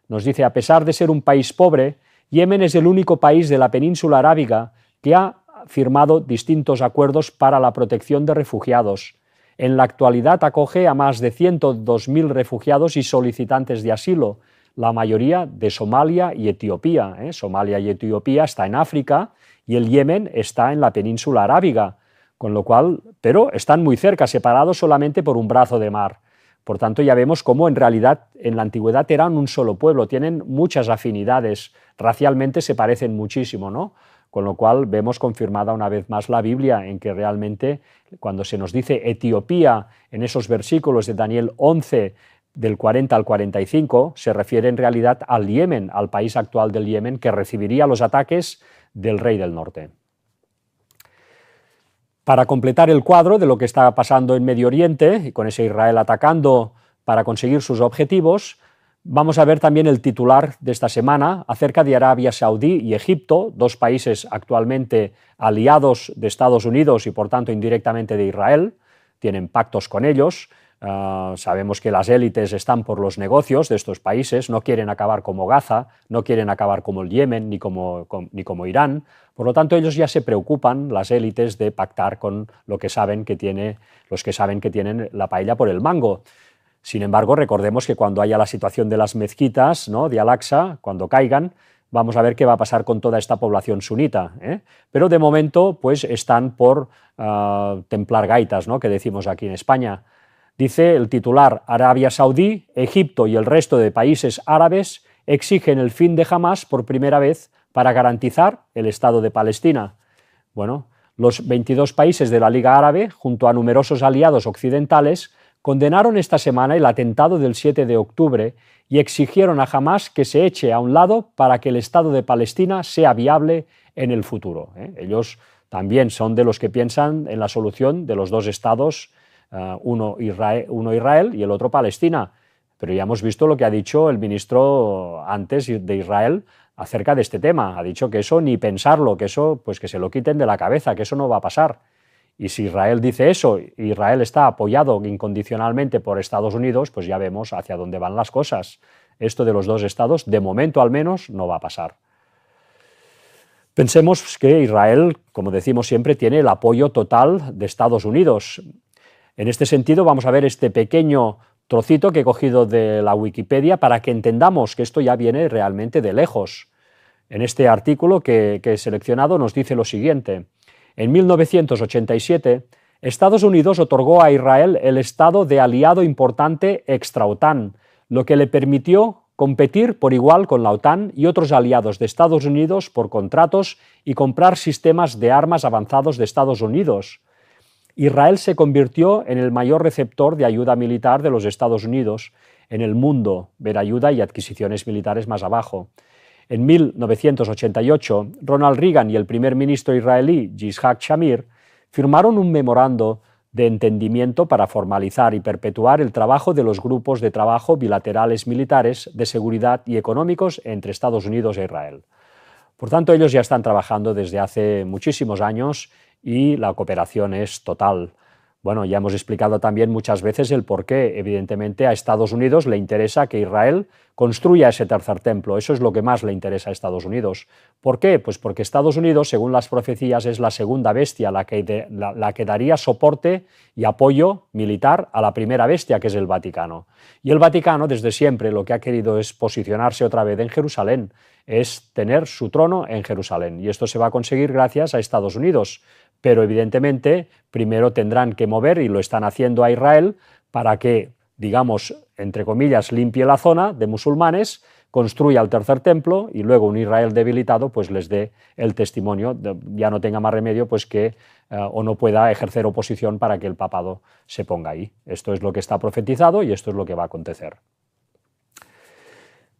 A: Nos dice: a pesar de ser un país pobre, Yemen es el único país de la península arábiga que ha firmado distintos acuerdos para la protección de refugiados. En la actualidad acoge a más de 102.000 refugiados y solicitantes de asilo, la mayoría de Somalia y Etiopía. Somalia y Etiopía está en África y el Yemen está en la península arábiga, con lo cual, pero están muy cerca, separados solamente por un brazo de mar. Por tanto, ya vemos cómo en realidad en la antigüedad eran un solo pueblo, tienen muchas afinidades, racialmente se parecen muchísimo, ¿no? Con lo cual vemos confirmada una vez más la Biblia en que realmente cuando se nos dice Etiopía en esos versículos de Daniel 11, del 40 al 45, se refiere en realidad al Yemen, al país actual del Yemen, que recibiría los ataques del rey del norte. Para completar el cuadro de lo que está pasando en Medio Oriente, y con ese Israel atacando para conseguir sus objetivos, vamos a ver también el titular de esta semana acerca de Arabia Saudí y Egipto, dos países actualmente aliados de Estados Unidos y por tanto indirectamente de Israel, tienen pactos con ellos. Sabemos que las élites están por los negocios de estos países, no quieren acabar como Gaza, no quieren acabar como el Yemen ni como Irán. Por lo tanto, ellos ya se preocupan, las élites, de pactar con los que saben que tienen la paella por el mango. Sin embargo, recordemos que cuando haya la situación de las mezquitas, ¿no?, de Al-Aqsa, cuando caigan, vamos a ver qué va a pasar con toda esta población sunita. Pero de momento, pues están por templar gaitas, ¿no?, que decimos aquí en España. Dice el titular: Arabia Saudí, Egipto y el resto de países árabes exigen el fin de Hamás por primera vez para garantizar el Estado de Palestina. Bueno, los 22 países de la Liga Árabe, junto a numerosos aliados occidentales, condenaron esta semana el atentado del 7 de octubre y exigieron a Hamás que se eche a un lado para que el Estado de Palestina sea viable en el futuro. Ellos también son de los que piensan en la solución de los dos estados, uno Israel y el otro Palestina. Pero ya hemos visto lo que ha dicho el ministro antes de Israel acerca de este tema. Ha dicho que eso ni pensarlo, que eso pues que se lo quiten de la cabeza, que eso no va a pasar. Y si Israel dice eso, Israel está apoyado incondicionalmente por Estados Unidos, pues ya vemos hacia dónde van las cosas. Esto de los dos estados, de momento al menos, no va a pasar. Pensemos que Israel, como decimos siempre, tiene el apoyo total de Estados Unidos. En este sentido, vamos a ver este pequeño trocito que he cogido de la Wikipedia para que entendamos que esto ya viene realmente de lejos. En este artículo que he seleccionado nos dice lo siguiente: en 1987, Estados Unidos otorgó a Israel el estado de aliado importante extra-OTAN, lo que le permitió competir por igual con la OTAN y otros aliados de Estados Unidos por contratos y comprar sistemas de armas avanzados de Estados Unidos. Israel se convirtió en el mayor receptor de ayuda militar de los Estados Unidos en el mundo, ver ayuda y adquisiciones militares más abajo. En 1988, Ronald Reagan y el primer ministro israelí Yitzhak Shamir firmaron un memorando de entendimiento para formalizar y perpetuar el trabajo de los grupos de trabajo bilaterales militares, de seguridad y económicos entre Estados Unidos e Israel. Por tanto, ellos ya están trabajando desde hace muchísimos años y la cooperación es total. Bueno, ya hemos explicado también muchas veces el por qué. Evidentemente a Estados Unidos le interesa que Israel construya ese tercer templo. Eso es lo que más le interesa a Estados Unidos. ¿Por qué? Pues porque Estados Unidos, según las profecías, es la segunda bestia, la que daría soporte y apoyo militar a la primera bestia, que es el Vaticano. Y el Vaticano, desde siempre, lo que ha querido es posicionarse otra vez en Jerusalén, es tener su trono en Jerusalén. Y esto se va a conseguir gracias a Estados Unidos. Pero evidentemente primero tendrán que mover, y lo están haciendo, a Israel para que, digamos, entre comillas, limpie la zona de musulmanes, construya el tercer templo y luego un Israel debilitado pues les dé el testimonio, ya no tenga más remedio pues que o no pueda ejercer oposición para que el papado se ponga ahí. Esto es lo que está profetizado y esto es lo que va a acontecer.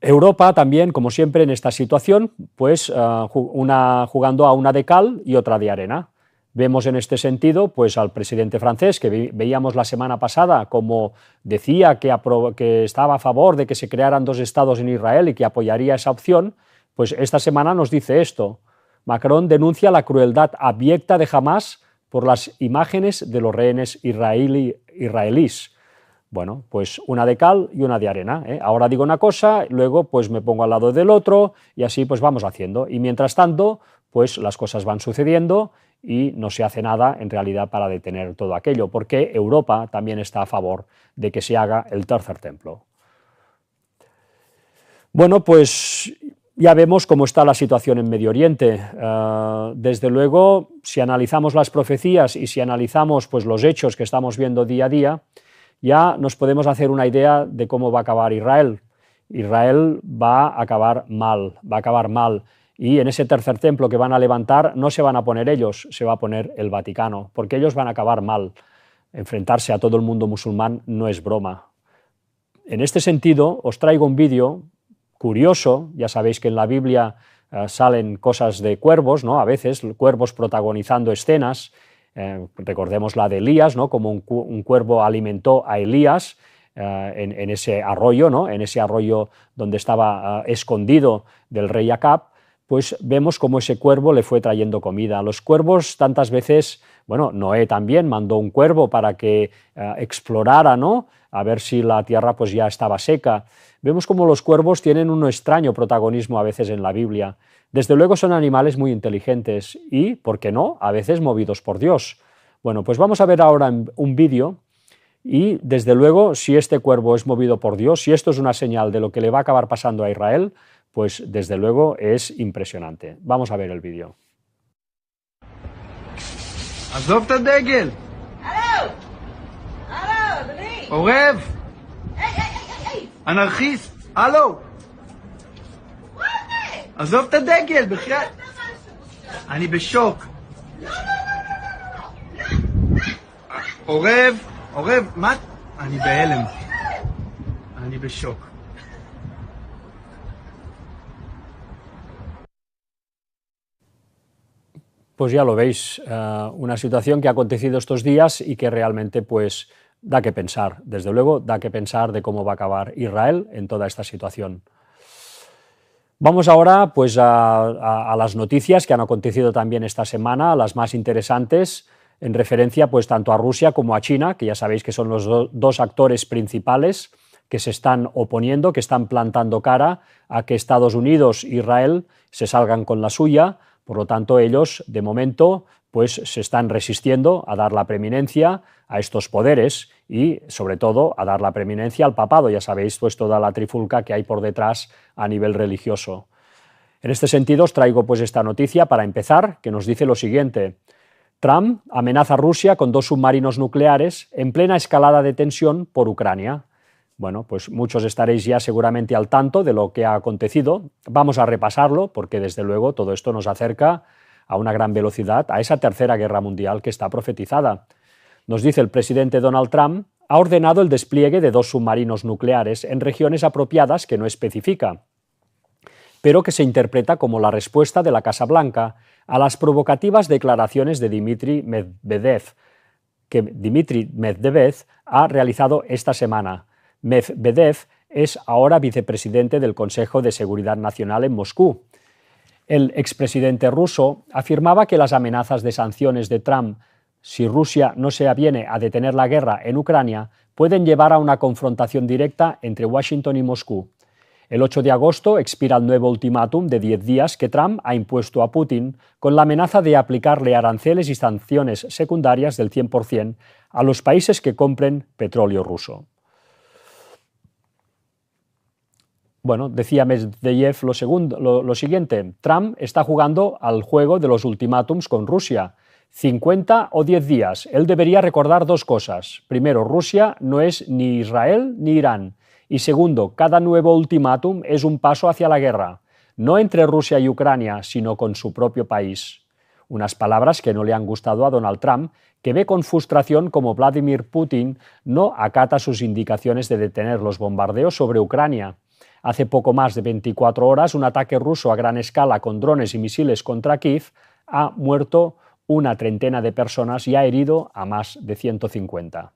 A: Europa también, como siempre en esta situación, pues jugando a una de cal y otra de arena. Vemos en este sentido pues, al presidente francés, que veíamos la semana pasada como decía que estaba a favor de que se crearan 2 estados en Israel y que apoyaría esa opción, pues esta semana nos dice esto. Macron denuncia la crueldad abyecta de Hamás por las imágenes de los rehenes israelíes. Bueno, pues una de cal y una de arena, ¿eh? Ahora digo una cosa, luego pues me pongo al lado del otro y así pues vamos haciendo. Y mientras tanto, pues las cosas van sucediendo y no se hace nada en realidad para detener todo aquello, porque Europa también está a favor de que se haga el tercer templo. Bueno, pues ya vemos cómo está la situación en Medio Oriente. Desde luego, si analizamos las profecías y si analizamos pues, los hechos que estamos viendo día a día, ya nos podemos hacer una idea de cómo va a acabar Israel. Israel va a acabar mal, y en ese tercer templo que van a levantar no se van a poner ellos, se va a poner el Vaticano, porque ellos van a acabar mal. Enfrentarse a todo el mundo musulmán no es broma. En este sentido, os traigo un vídeo curioso. Ya sabéis que en la Biblia salen cosas de cuervos, ¿no? A veces cuervos protagonizando escenas. Recordemos la de Elías, ¿no? Como un cuervo alimentó a Elías en ese arroyo, ¿no? En ese arroyo donde estaba escondido del rey Acab. Pues vemos cómo ese cuervo le fue trayendo comida. Los cuervos tantas veces, bueno, Noé también mandó un cuervo para que explorara, ¿no? A ver si la tierra pues ya estaba seca. Vemos cómo los cuervos tienen un extraño protagonismo a veces en la Biblia. Desde luego son animales muy inteligentes y, ¿por qué no?, a veces movidos por Dios. Bueno, pues vamos a ver ahora un vídeo y, desde luego, si este cuervo es movido por Dios, si esto es una señal de lo que le va a acabar pasando a Israel, pues desde luego es impresionante. Vamos a ver el vídeo.
G: עזוב את הדגל!
H: הלו! הלו, אדוני!
G: עורב!
H: היי!
G: אנרכיסט! הלו!
H: מה זה?
G: עזוב את הדגל, בחייאת! אני בשוק. עורב! עורב! מה? אני בהלם. אני בשוק.
A: Pues ya lo veis, una situación que ha acontecido estos días y que realmente pues da que pensar, desde luego da que pensar de cómo va a acabar Israel en toda esta situación. Vamos ahora pues a las noticias que han acontecido también esta semana, las más interesantes, en referencia pues tanto a Rusia como a China, que ya sabéis que son los dos actores principales que se están oponiendo, que están plantando cara a que Estados Unidos e Israel se salgan con la suya. Por lo tanto, ellos, de momento, pues se están resistiendo a dar la preeminencia a estos poderes y, sobre todo, a dar la preeminencia al papado. Ya sabéis, pues toda la trifulca que hay por detrás a nivel religioso. En este sentido, os traigo pues esta noticia para empezar, que nos dice lo siguiente. Trump amenaza a Rusia con 2 submarinos nucleares en plena escalada de tensión por Ucrania. Bueno, pues muchos estaréis ya seguramente al tanto de lo que ha acontecido. Vamos a repasarlo porque, desde luego, todo esto nos acerca a una gran velocidad a esa tercera guerra mundial que está profetizada. Nos dice el presidente Donald Trump, ha ordenado el despliegue de 2 submarinos nucleares en regiones apropiadas que no especifica, pero que se interpreta como la respuesta de la Casa Blanca a las provocativas declaraciones de Dmitry Medvedev, que Dmitry Medvedev ha realizado esta semana. Medvedev es ahora vicepresidente del Consejo de Seguridad Nacional en Moscú. El expresidente ruso afirmaba que las amenazas de sanciones de Trump, si Rusia no se aviene a detener la guerra en Ucrania, pueden llevar a una confrontación directa entre Washington y Moscú. El 8 de agosto expira el nuevo ultimátum de 10 días que Trump ha impuesto a Putin con la amenaza de aplicarle aranceles y sanciones secundarias del 100% a los países que compren petróleo ruso. Bueno, decía Medvedev lo siguiente, Trump está jugando al juego de los ultimátums con Rusia, 50 o 10 días. Él debería recordar 2 cosas. Primero, Rusia no es ni Israel ni Irán. Y segundo, cada nuevo ultimátum es un paso hacia la guerra, no entre Rusia y Ucrania, sino con su propio país. Unas palabras que no le han gustado a Donald Trump, que ve con frustración como Vladimir Putin no acata sus indicaciones de detener los bombardeos sobre Ucrania. Hace poco más de 24 horas, un ataque ruso a gran escala con drones y misiles contra Kiev ha muerto una treintena de personas y ha herido a más de 150.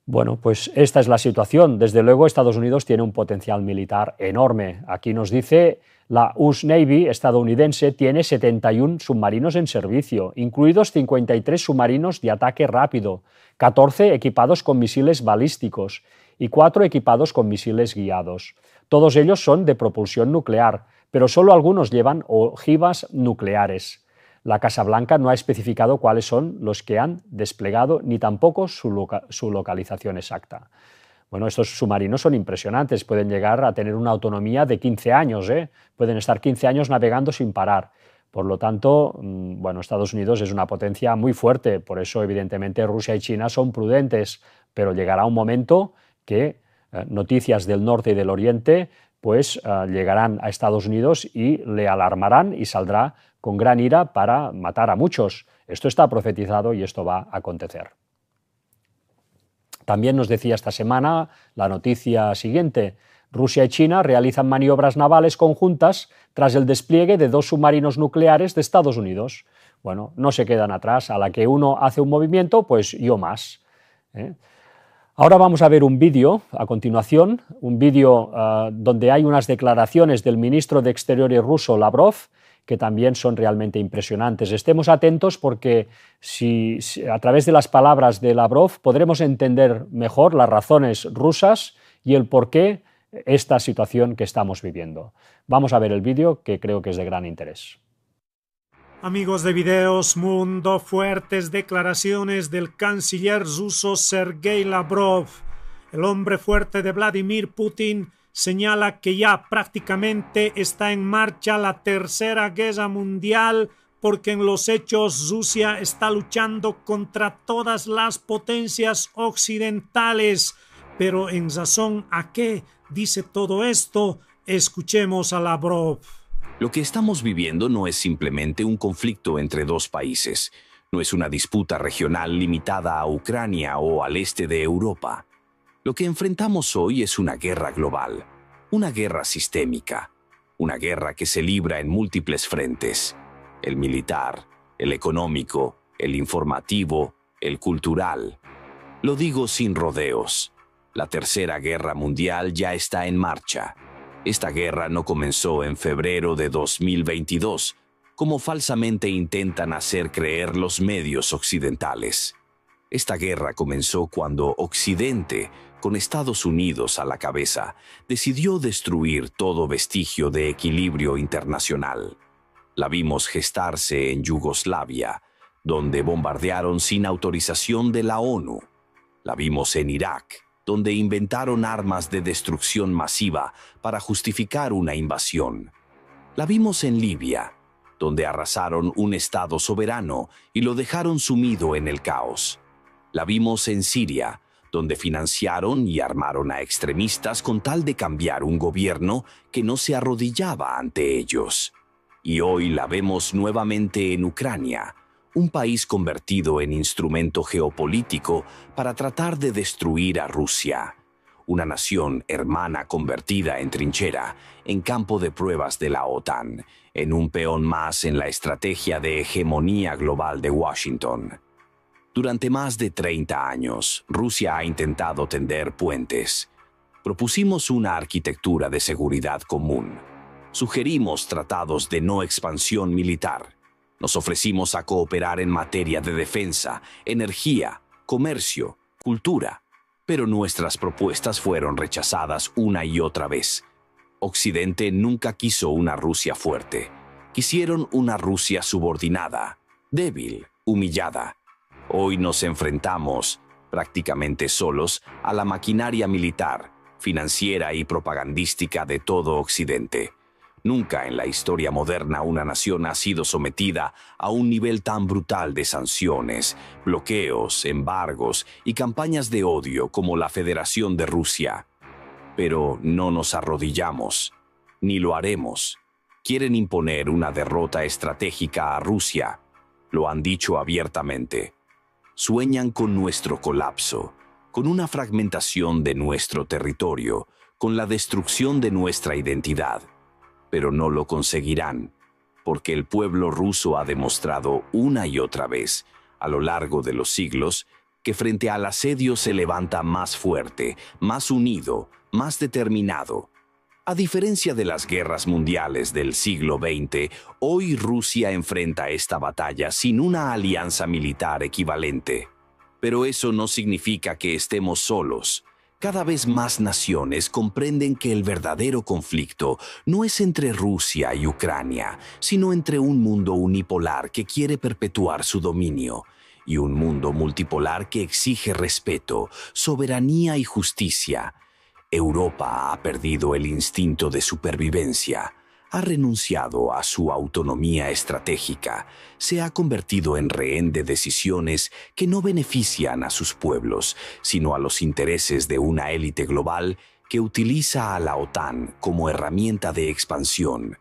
A: Bueno, pues esta es la situación. Desde luego, Estados Unidos tiene un potencial militar enorme. Aquí nos dice la US Navy estadounidense tiene 71 submarinos en servicio, incluidos 53 submarinos de ataque rápido, 14 equipados con misiles balísticos y 4 equipados con misiles guiados. Todos ellos son de propulsión nuclear, pero solo algunos llevan ojivas nucleares. La Casa Blanca no ha especificado cuáles son los que han desplegado ni tampoco su localización exacta. Bueno, estos submarinos son impresionantes, pueden llegar a tener una autonomía de 15 años, pueden estar 15 años navegando sin parar. Por lo tanto, bueno, Estados Unidos es una potencia muy fuerte, por eso evidentemente Rusia y China son prudentes, pero llegará un momento que noticias del norte y del oriente pues llegarán a Estados Unidos y le alarmarán y saldrá con gran ira para matar a muchos. Esto está profetizado y esto va a acontecer. También nos decía esta semana la noticia siguiente: Rusia y China realizan maniobras navales conjuntas tras el despliegue de 2 submarinos nucleares de Estados Unidos. Bueno, no se quedan atrás, a la que uno hace un movimiento, pues yo más. Ahora vamos a ver un vídeo a continuación, un vídeo donde hay unas declaraciones del ministro de Exteriores ruso, Lavrov, que también son realmente impresionantes. Estemos atentos porque si a través de las palabras de Lavrov podremos entender mejor las razones rusas y el porqué esta situación que estamos viviendo. Vamos a ver el vídeo, que creo que es de gran interés.
I: Amigos de Videos Mundo, fuertes declaraciones del canciller ruso Sergei Lavrov. El hombre fuerte de Vladimir Putin señala que ya prácticamente está en marcha la Tercera Guerra Mundial, porque en los hechos Rusia está luchando contra todas las potencias occidentales. Pero ¿en razón a qué dice todo esto? Escuchemos a Lavrov.
J: Lo que estamos viviendo no es simplemente un conflicto entre 2 países, no es una disputa regional limitada a Ucrania o al este de Europa. Lo que enfrentamos hoy es una guerra global, una guerra sistémica, una guerra que se libra en múltiples frentes: el militar, el económico, el informativo, el cultural. Lo digo sin rodeos. La Tercera Guerra Mundial ya está en marcha. Esta guerra no comenzó en febrero de 2022, como falsamente intentan hacer creer los medios occidentales. Esta guerra comenzó cuando Occidente, con Estados Unidos a la cabeza, decidió destruir todo vestigio de equilibrio internacional. La vimos gestarse en Yugoslavia, donde bombardearon sin autorización de la ONU. La vimos en Irak, donde inventaron armas de destrucción masiva para justificar una invasión. La vimos en Libia, donde arrasaron un estado soberano y lo dejaron sumido en el caos. La vimos en Siria, donde financiaron y armaron a extremistas con tal de cambiar un gobierno que no se arrodillaba ante ellos. Y hoy la vemos nuevamente en Ucrania, un país convertido en instrumento geopolítico para tratar de destruir a Rusia, una nación hermana convertida en trinchera, en campo de pruebas de la OTAN, en un peón más en la estrategia de hegemonía global de Washington. Durante más de 30 años, Rusia ha intentado tender puentes. Propusimos una arquitectura de seguridad común. Sugerimos tratados de no expansión militar. Nos ofrecimos a cooperar en materia de defensa, energía, comercio, cultura, pero nuestras propuestas fueron rechazadas una y otra vez. Occidente nunca quiso una Rusia fuerte. Quisieron una Rusia subordinada, débil, humillada. Hoy nos enfrentamos, prácticamente solos, a la maquinaria militar, financiera y propagandística de todo Occidente. Nunca en la historia moderna una nación ha sido sometida a un nivel tan brutal de sanciones, bloqueos, embargos y campañas de odio como la Federación de Rusia. Pero no nos arrodillamos, ni lo haremos. Quieren imponer una derrota estratégica a Rusia. Lo han dicho abiertamente. Sueñan con nuestro colapso, con una fragmentación de nuestro territorio, con la destrucción de nuestra identidad. Pero no lo conseguirán. porque el pueblo ruso ha demostrado una y otra vez, a lo largo de los siglos, que frente al asedio se levanta más fuerte, más unido, más determinado. A diferencia de las guerras mundiales del siglo XX, hoy Rusia enfrenta esta batalla sin una alianza militar equivalente. Pero eso no significa que estemos solos. Cada vez más naciones comprenden que el verdadero conflicto no es entre Rusia y Ucrania, sino entre un mundo unipolar que quiere perpetuar su dominio y un mundo multipolar que exige respeto, soberanía y justicia. Europa ha perdido el instinto de supervivencia, ha renunciado a su autonomía estratégica, se ha convertido en rehén de decisiones que no benefician a sus pueblos, sino a los intereses de una élite global que utiliza a la OTAN como herramienta de expansión.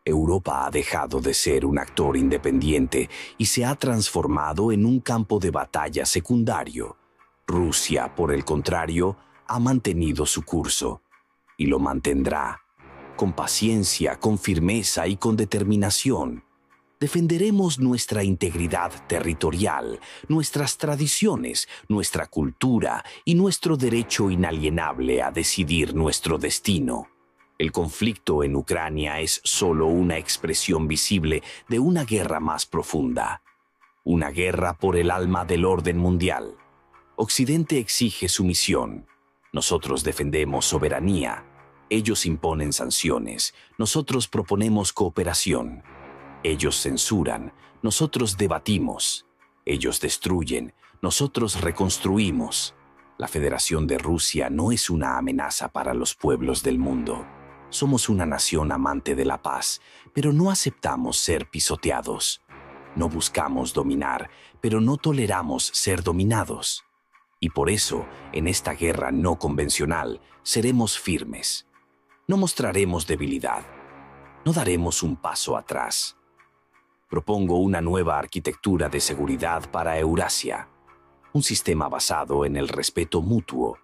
J: Europa ha dejado de ser un actor independiente y se ha transformado en un campo de batalla secundario. Rusia, por el contrario, ha mantenido su curso y lo mantendrá. Con paciencia, con firmeza y con determinación. Defenderemos nuestra integridad territorial, nuestras tradiciones, nuestra cultura y nuestro derecho inalienable a decidir nuestro destino. El conflicto en Ucrania es solo una expresión visible de una guerra más profunda. Una guerra por el alma del orden mundial. Occidente exige sumisión. Nosotros defendemos soberanía. Ellos imponen sanciones. Nosotros proponemos cooperación. Ellos censuran. Nosotros debatimos. Ellos destruyen. Nosotros reconstruimos. La Federación de Rusia no es una amenaza para los pueblos del mundo. Somos una nación amante de la paz, pero no aceptamos ser pisoteados. No buscamos dominar, pero no toleramos ser dominados. Y por eso, en esta guerra no convencional, seremos firmes. No mostraremos debilidad. No daremos un paso atrás. Propongo una nueva arquitectura de seguridad para Eurasia. Un sistema basado en el respeto mutuo,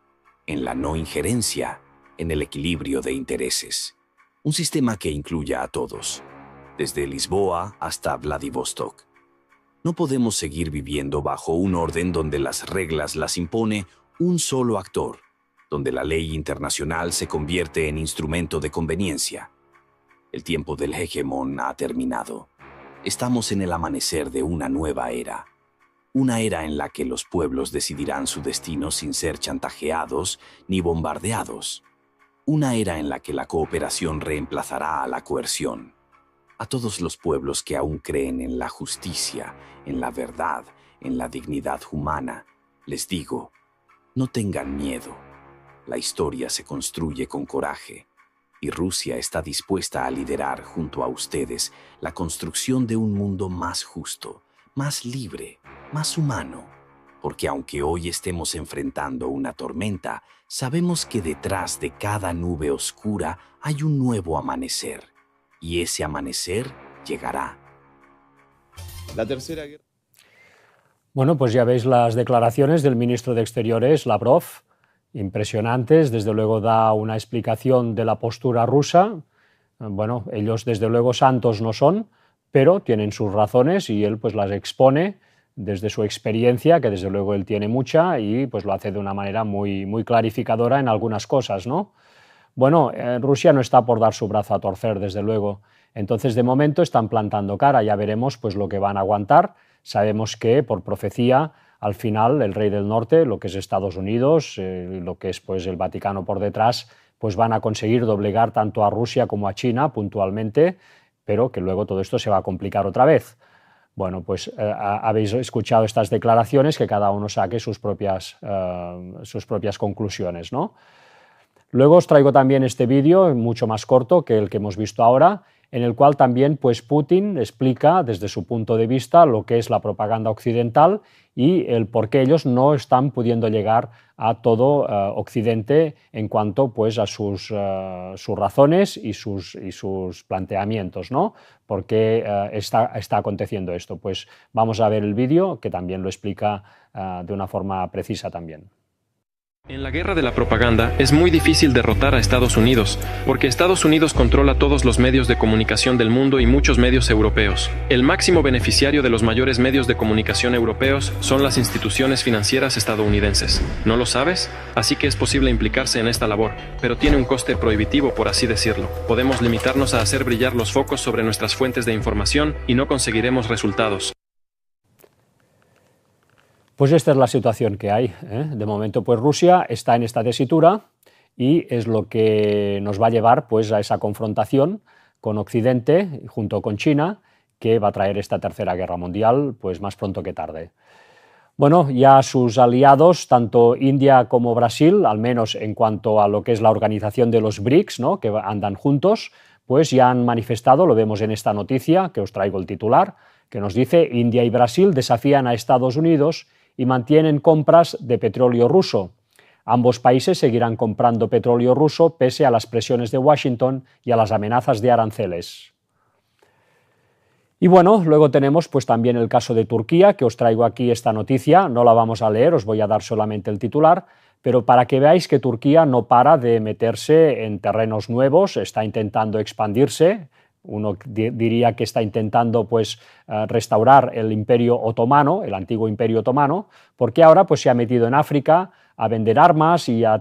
J: en la no injerencia, en el equilibrio de intereses. Un sistema que incluya a todos, desde Lisboa hasta Vladivostok. No podemos seguir viviendo bajo un orden donde las reglas las impone un solo actor, donde la ley internacional se convierte en instrumento de conveniencia. El tiempo del hegemón ha terminado. Estamos en el amanecer de una nueva era. Una era en la que los pueblos decidirán su destino sin ser chantajeados ni bombardeados. Una era en la que la cooperación reemplazará a la coerción. A todos los pueblos que aún creen en la justicia, en la verdad, en la dignidad humana, les digo, no tengan miedo. La historia se construye con coraje y Rusia está dispuesta a liderar junto a ustedes la construcción de un mundo más justo, más libre, más humano. Porque aunque hoy estemos enfrentando una tormenta, sabemos que detrás de cada nube oscura hay un nuevo amanecer. Y ese amanecer llegará.
K: La tercera guerra.
A: Bueno, pues ya veis las declaraciones del ministro de Exteriores, Lavrov, impresionantes. Desde luego da una explicación de la postura rusa. Bueno, ellos desde luego santos no son, pero tienen sus razones y él pues las expone desde su experiencia, que desde luego él tiene mucha, y pues lo hace de una manera muy, muy clarificadora en algunas cosas, ¿no? Bueno, Rusia no está por dar su brazo a torcer, desde luego. Entonces, de momento están plantando cara, ya veremos pues lo que van a aguantar. Sabemos que, por profecía, al final el rey del norte, lo que es Estados Unidos, lo que es pues el Vaticano por detrás, pues van a conseguir doblegar tanto a Rusia como a China puntualmente, pero que luego todo esto se va a complicar otra vez. Bueno, pues habéis escuchado estas declaraciones, que cada uno saque sus propias conclusiones, ¿no? Luego os traigo también este vídeo, mucho más corto que el que hemos visto ahora, en el cual también pues, Putin explica desde su punto de vista lo que es la propaganda occidental y el por qué ellos no están pudiendo llegar a todo Occidente en cuanto pues, a sus razones y sus planteamientos, ¿no? ¿Por qué está aconteciendo esto? Pues vamos a ver el vídeo, que también lo explica de una forma precisa también.
L: En la guerra de la propaganda es muy difícil derrotar a Estados Unidos, porque Estados Unidos controla todos los medios de comunicación del mundo y muchos medios europeos. El máximo beneficiario de los mayores medios de comunicación europeos son las instituciones financieras estadounidenses. ¿No lo sabes? Así que es posible implicarse en esta labor, pero tiene un coste prohibitivo, por así decirlo. Podemos limitarnos a hacer brillar los focos sobre nuestras fuentes de información y no conseguiremos resultados.
A: Pues esta es la situación que hay, ¿eh? De momento, pues Rusia está en esta tesitura y es lo que nos va a llevar pues a esa confrontación con Occidente junto con China, que va a traer esta tercera guerra mundial pues más pronto que tarde. Bueno, ya sus aliados, tanto India como Brasil, al menos en cuanto a lo que es la organización de los BRICS, ¿no?, que andan juntos, pues ya han manifestado, lo vemos en esta noticia, que os traigo el titular, que nos dice: India y Brasil desafían a Estados Unidos y mantienen compras de petróleo ruso. Ambos países seguirán comprando petróleo ruso pese a las presiones de Washington y a las amenazas de aranceles. Y bueno, luego tenemos pues también el caso de Turquía, que os traigo aquí esta noticia, no la vamos a leer, os voy a dar solamente el titular, pero para que veáis que Turquía no para de meterse en terrenos nuevos, está intentando expandirse. Uno diría que está intentando pues restaurar el Imperio Otomano, el antiguo Imperio Otomano, porque ahora pues se ha metido en África a vender armas y a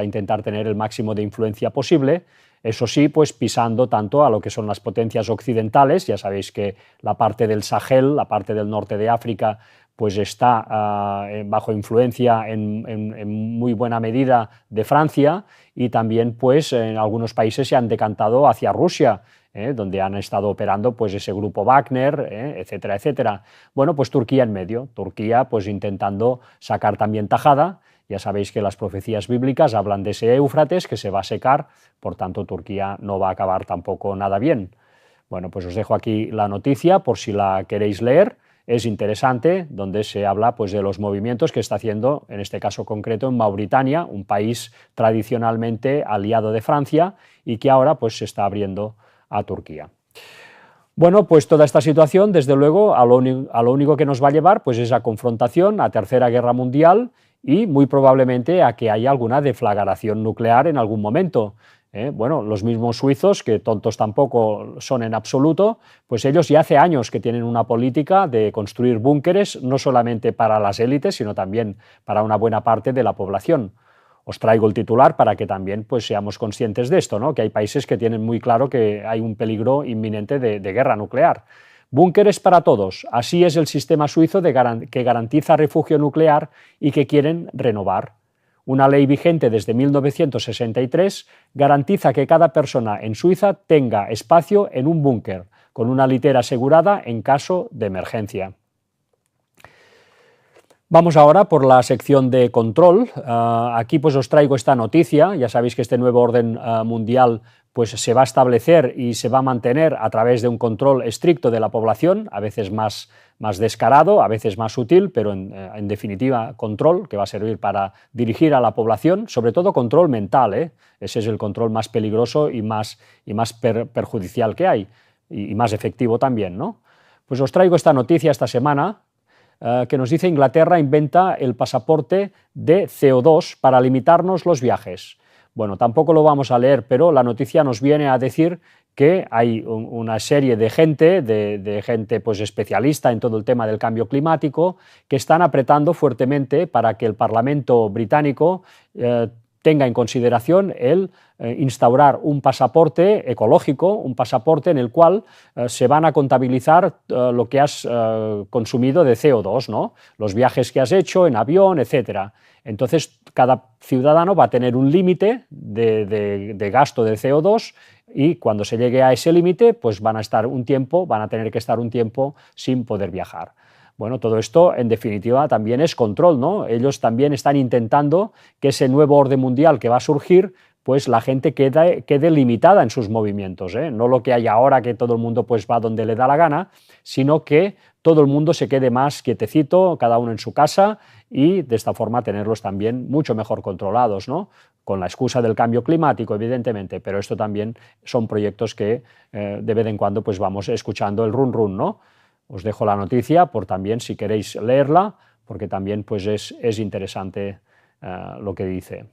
A: intentar tener el máximo de influencia posible. Eso sí, pues pisando tanto a lo que son las potencias occidentales. Ya sabéis que la parte del Sahel, la parte del norte de África, pues está bajo influencia en muy buena medida de Francia, y también pues en algunos países se han decantado hacia Rusia, donde han estado operando pues ese grupo Wagner, etcétera, etcétera. Bueno, pues Turquía en medio, Turquía pues intentando sacar también tajada. Ya sabéis que las profecías bíblicas hablan de ese Éufrates que se va a secar, por tanto Turquía no va a acabar tampoco nada bien. Bueno, pues os dejo aquí la noticia por si la queréis leer. Es interesante, donde se habla pues de los movimientos que está haciendo, en este caso concreto, en Mauritania, un país tradicionalmente aliado de Francia y que ahora pues se está abriendo a Turquía. Bueno, pues toda esta situación, desde luego, a lo único que nos va a llevar pues es a confrontación, a tercera guerra mundial y muy probablemente a que haya alguna deflagración nuclear en algún momento. Bueno, los mismos suizos, que tontos tampoco son en absoluto, pues ellos ya hace años que tienen una política de construir búnkeres, no solamente para las élites, sino también para una buena parte de la población. Os traigo el titular para que también pues, seamos conscientes de esto, ¿no?, que hay países que tienen muy claro que hay un peligro inminente de guerra nuclear. Búnkeres para todos, así es el sistema suizo que garantiza refugio nuclear y que quieren renovar. Una ley vigente desde 1963 garantiza que cada persona en Suiza tenga espacio en un búnker, con una litera asegurada en caso de emergencia. Vamos ahora por la sección de control. Aquí pues os traigo esta noticia. Ya sabéis que este nuevo orden mundial pues se va a establecer y se va a mantener a través de un control estricto de la población, a veces más descarado, a veces más sutil, pero en definitiva control que va a servir para dirigir a la población, sobre todo control mental, Ese es el control más peligroso y más perjudicial que hay, y más efectivo también, ¿no? Pues os traigo esta noticia esta semana, que nos dice: Inglaterra inventa el pasaporte de CO2 para limitarnos los viajes. Bueno, tampoco lo vamos a leer, pero la noticia nos viene a decir que hay una serie de gente pues especialista en todo el tema del cambio climático, que están apretando fuertemente para que el Parlamento británico tenga en consideración el instaurar un pasaporte ecológico, un pasaporte en el cual se van a contabilizar lo que has consumido de CO2, ¿no?, los viajes que has hecho en avión, etcétera. Entonces, cada ciudadano va a tener un límite de gasto de CO2 y cuando se llegue a ese límite, pues van a tener que estar un tiempo sin poder viajar. Bueno, todo esto, en definitiva, también es control, ¿no? Ellos también están intentando que ese nuevo orden mundial que va a surgir, pues la gente quede limitada en sus movimientos, no lo que hay ahora, que todo el mundo pues va donde le da la gana, sino que todo el mundo se quede más quietecito, cada uno en su casa, y de esta forma tenerlos también mucho mejor controlados, ¿no?, con la excusa del cambio climático, evidentemente, pero esto también son proyectos que de vez en cuando pues vamos escuchando el run run, ¿no? Os dejo la noticia por también si queréis leerla, porque también pues es interesante lo que dice.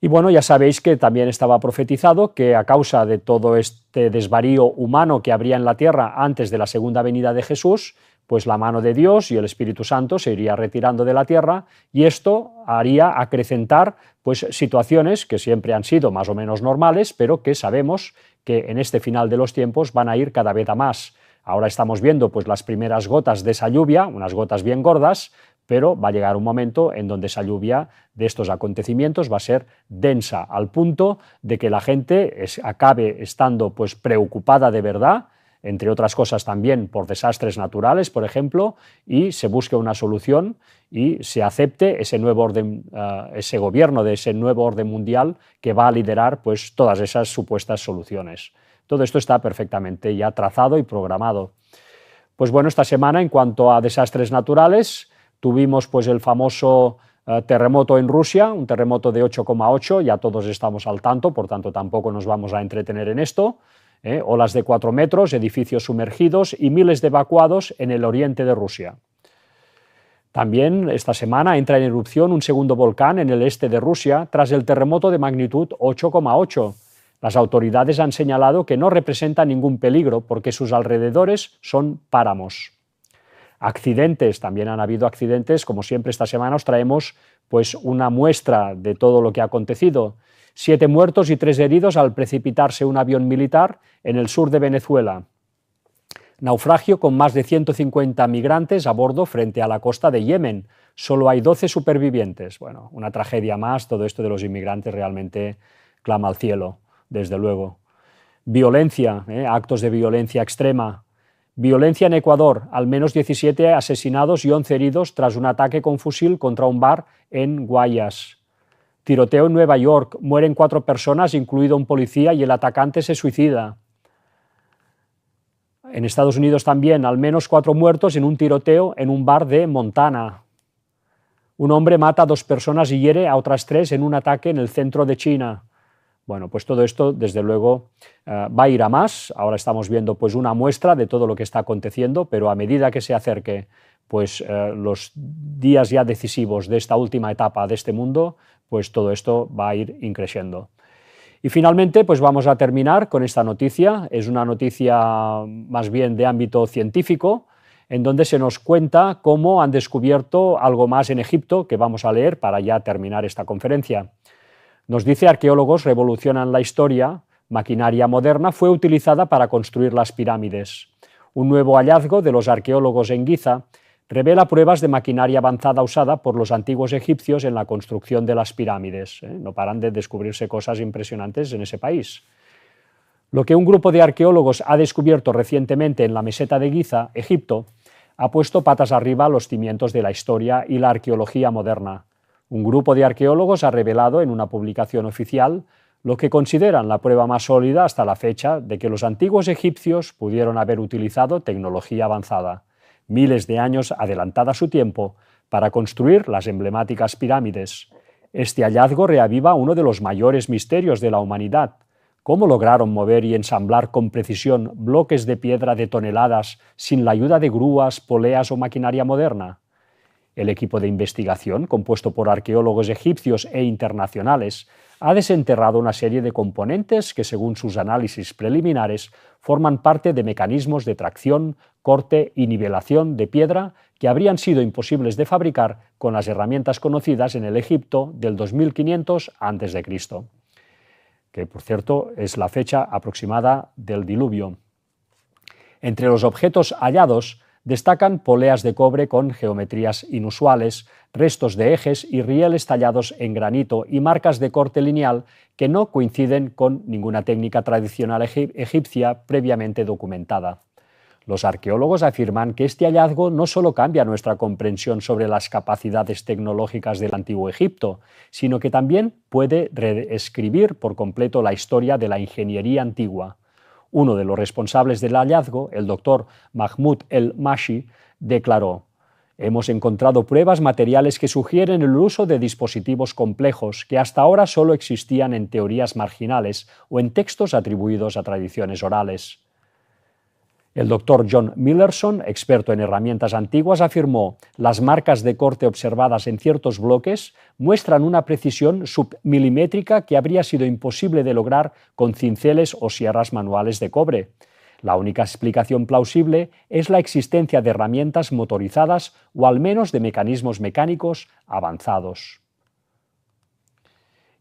A: Y bueno, ya sabéis que también estaba profetizado que a causa de todo este desvarío humano que habría en la tierra antes de la segunda venida de Jesús, pues la mano de Dios y el Espíritu Santo se iría retirando de la tierra, y esto haría acrecentar pues situaciones que siempre han sido más o menos normales, pero que sabemos que en este final de los tiempos van a ir cada vez a más. Ahora estamos viendo pues las primeras gotas de esa lluvia, unas gotas bien gordas, pero va a llegar un momento en donde esa lluvia de estos acontecimientos va a ser densa, al punto de que la gente acabe estando pues preocupada de verdad, entre otras cosas también por desastres naturales, por ejemplo, y se busque una solución y se acepte ese nuevo orden, ese gobierno de ese nuevo orden mundial que va a liderar pues todas esas supuestas soluciones. Todo esto está perfectamente ya trazado y programado. Pues bueno, esta semana, en cuanto a desastres naturales, tuvimos pues el famoso terremoto en Rusia, un terremoto de 8,8, ya todos estamos al tanto, por tanto tampoco nos vamos a entretener en esto. Olas de 4 metros, edificios sumergidos y miles de evacuados en el oriente de Rusia. También esta semana entra en erupción un segundo volcán en el este de Rusia tras el terremoto de magnitud 8,8. Las autoridades han señalado que no representa ningún peligro porque sus alrededores son páramos. Accidentes, también han habido accidentes, como siempre esta semana os traemos pues una muestra de todo lo que ha acontecido. 7 muertos y 3 heridos al precipitarse un avión militar en el sur de Venezuela. Naufragio con más de 150 migrantes a bordo frente a la costa de Yemen. Solo hay 12 supervivientes. Bueno, una tragedia más, todo esto de los inmigrantes realmente clama al cielo, desde luego. Violencia, actos de violencia extrema. Violencia en Ecuador, al menos 17 asesinados y 11 heridos tras un ataque con fusil contra un bar en Guayas. Tiroteo en Nueva York, mueren 4 personas, incluido un policía, y el atacante se suicida. En Estados Unidos también, al menos 4 muertos en un tiroteo en un bar de Montana. Un hombre mata a 2 personas y hiere a otras 3 en un ataque en el centro de China. Bueno, pues todo esto, desde luego, va a ir a más. Ahora estamos viendo pues una muestra de todo lo que está aconteciendo, pero a medida que se acerque pues los días ya decisivos de esta última etapa de este mundo, pues todo esto va a ir increciendo. Y finalmente, pues vamos a terminar con esta noticia. Es una noticia más bien de ámbito científico, en donde se nos cuenta cómo han descubierto algo más en Egipto, que vamos a leer para ya terminar esta conferencia. Nos dice: arqueólogos revolucionan la historia, maquinaria moderna fue utilizada para construir las pirámides. Un nuevo hallazgo de los arqueólogos en Giza revela pruebas de maquinaria avanzada usada por los antiguos egipcios en la construcción de las pirámides. No paran de descubrirse cosas impresionantes en ese país. Lo que un grupo de arqueólogos ha descubierto recientemente en la meseta de Giza, Egipto, ha puesto patas arriba los cimientos de la historia y la arqueología moderna. Un grupo de arqueólogos ha revelado en una publicación oficial lo que consideran la prueba más sólida hasta la fecha de que los antiguos egipcios pudieron haber utilizado tecnología avanzada, miles de años adelantada a su tiempo, para construir las emblemáticas pirámides. Este hallazgo reaviva uno de los mayores misterios de la humanidad. ¿Cómo lograron mover y ensamblar con precisión bloques de piedra de toneladas sin la ayuda de grúas, poleas o maquinaria moderna? El equipo de investigación, compuesto por arqueólogos egipcios e internacionales, ha desenterrado una serie de componentes que, según sus análisis preliminares, forman parte de mecanismos de tracción, corte y nivelación de piedra que habrían sido imposibles de fabricar con las herramientas conocidas en el Egipto del 2500 a.C., que, por cierto, es la fecha aproximada del diluvio. Entre los objetos hallados destacan poleas de cobre con geometrías inusuales, restos de ejes y rieles tallados en granito y marcas de corte lineal que no coinciden con ninguna técnica tradicional egipcia previamente documentada. Los arqueólogos afirman que este hallazgo no solo cambia nuestra comprensión sobre las capacidades tecnológicas del antiguo Egipto, sino que también puede reescribir por completo la historia de la ingeniería antigua. Uno de los responsables del hallazgo, el doctor Mahmoud El-Mashi, declaró: «Hemos encontrado pruebas materiales que sugieren el uso de dispositivos complejos que hasta ahora solo existían en teorías marginales o en textos atribuidos a tradiciones orales». El doctor John Millerson, experto en herramientas antiguas, afirmó: las marcas de corte observadas en ciertos bloques muestran una precisión submilimétrica que habría sido imposible de lograr con cinceles o sierras manuales de cobre. La única explicación plausible es la existencia de herramientas motorizadas o al menos de mecanismos mecánicos avanzados.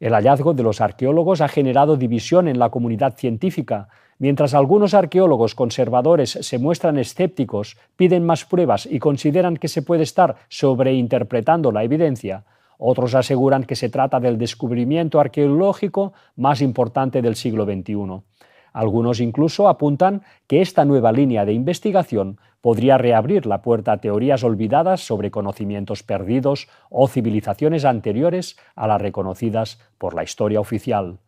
A: El hallazgo de los arqueólogos ha generado división en la comunidad científica. Mientras algunos arqueólogos conservadores se muestran escépticos, piden más pruebas y consideran que se puede estar sobreinterpretando la evidencia, otros aseguran que se trata del descubrimiento arqueológico más importante del siglo XXI. Algunos incluso apuntan que esta nueva línea de investigación podría reabrir la puerta a teorías olvidadas sobre conocimientos perdidos o civilizaciones anteriores a las reconocidas por la historia oficial.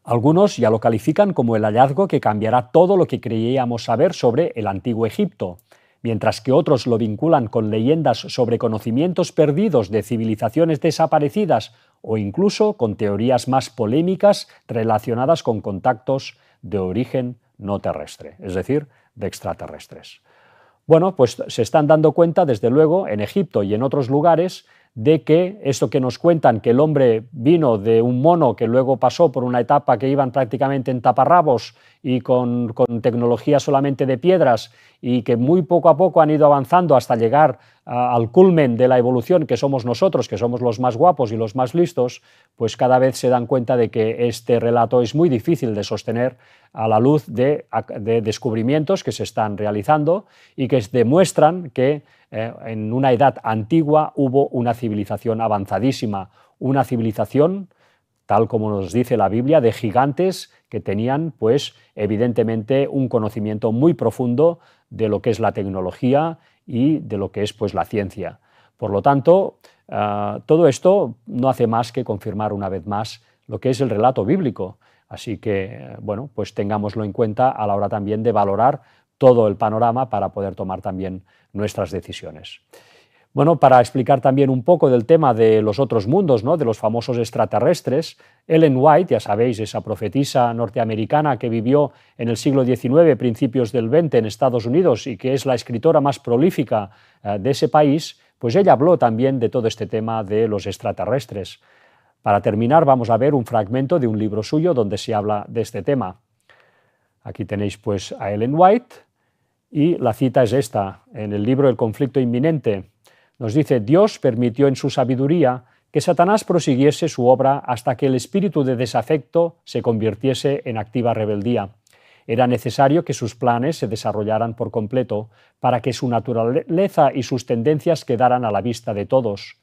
A: Algunos ya lo califican como el hallazgo que cambiará todo lo que creíamos saber sobre el antiguo Egipto, mientras que otros lo vinculan con leyendas sobre conocimientos perdidos de civilizaciones desaparecidas o incluso con teorías más polémicas relacionadas con contactos de origen no terrestre, es decir, de extraterrestres. Bueno, pues se están dando cuenta, desde luego, en Egipto y en otros lugares, de que esto que nos cuentan, que el hombre vino de un mono que luego pasó por una etapa que iban prácticamente en taparrabos y con tecnología solamente de piedras, y que muy poco a poco han ido avanzando hasta llegar al culmen de la evolución, que somos nosotros, que somos los más guapos y los más listos, pues cada vez se dan cuenta de que este relato es muy difícil de sostener a la luz de descubrimientos que se están realizando y que demuestran que en una edad antigua hubo una civilización avanzadísima, una civilización, tal como nos dice la Biblia, de gigantes que tenían, pues, evidentemente un conocimiento muy profundo de lo que es la tecnología y de lo que es, pues, la ciencia. Por lo tanto, todo esto no hace más que confirmar una vez más lo que es el relato bíblico. Así que, bueno, pues tengámoslo en cuenta a la hora también de valorar todo el panorama para poder tomar también nuestras decisiones. Bueno, para explicar también un poco del tema de los otros mundos, ¿no?, de los famosos extraterrestres, Ellen White, ya sabéis, esa profetisa norteamericana que vivió en el siglo XIX, principios del XX en Estados Unidos y que es la escritora más prolífica de ese país, pues ella habló también de todo este tema de los extraterrestres. Para terminar, vamos a ver un fragmento de un libro suyo donde se habla de este tema. Aquí tenéis pues a Ellen White y la cita es esta, en el libro El conflicto inminente. Nos dice: Dios permitió en su sabiduría que Satanás prosiguiese su obra hasta que el espíritu de desafecto se convirtiese en activa rebeldía. Era necesario que sus planes se desarrollaran por completo para que su naturaleza y sus tendencias quedaran a la vista de todos.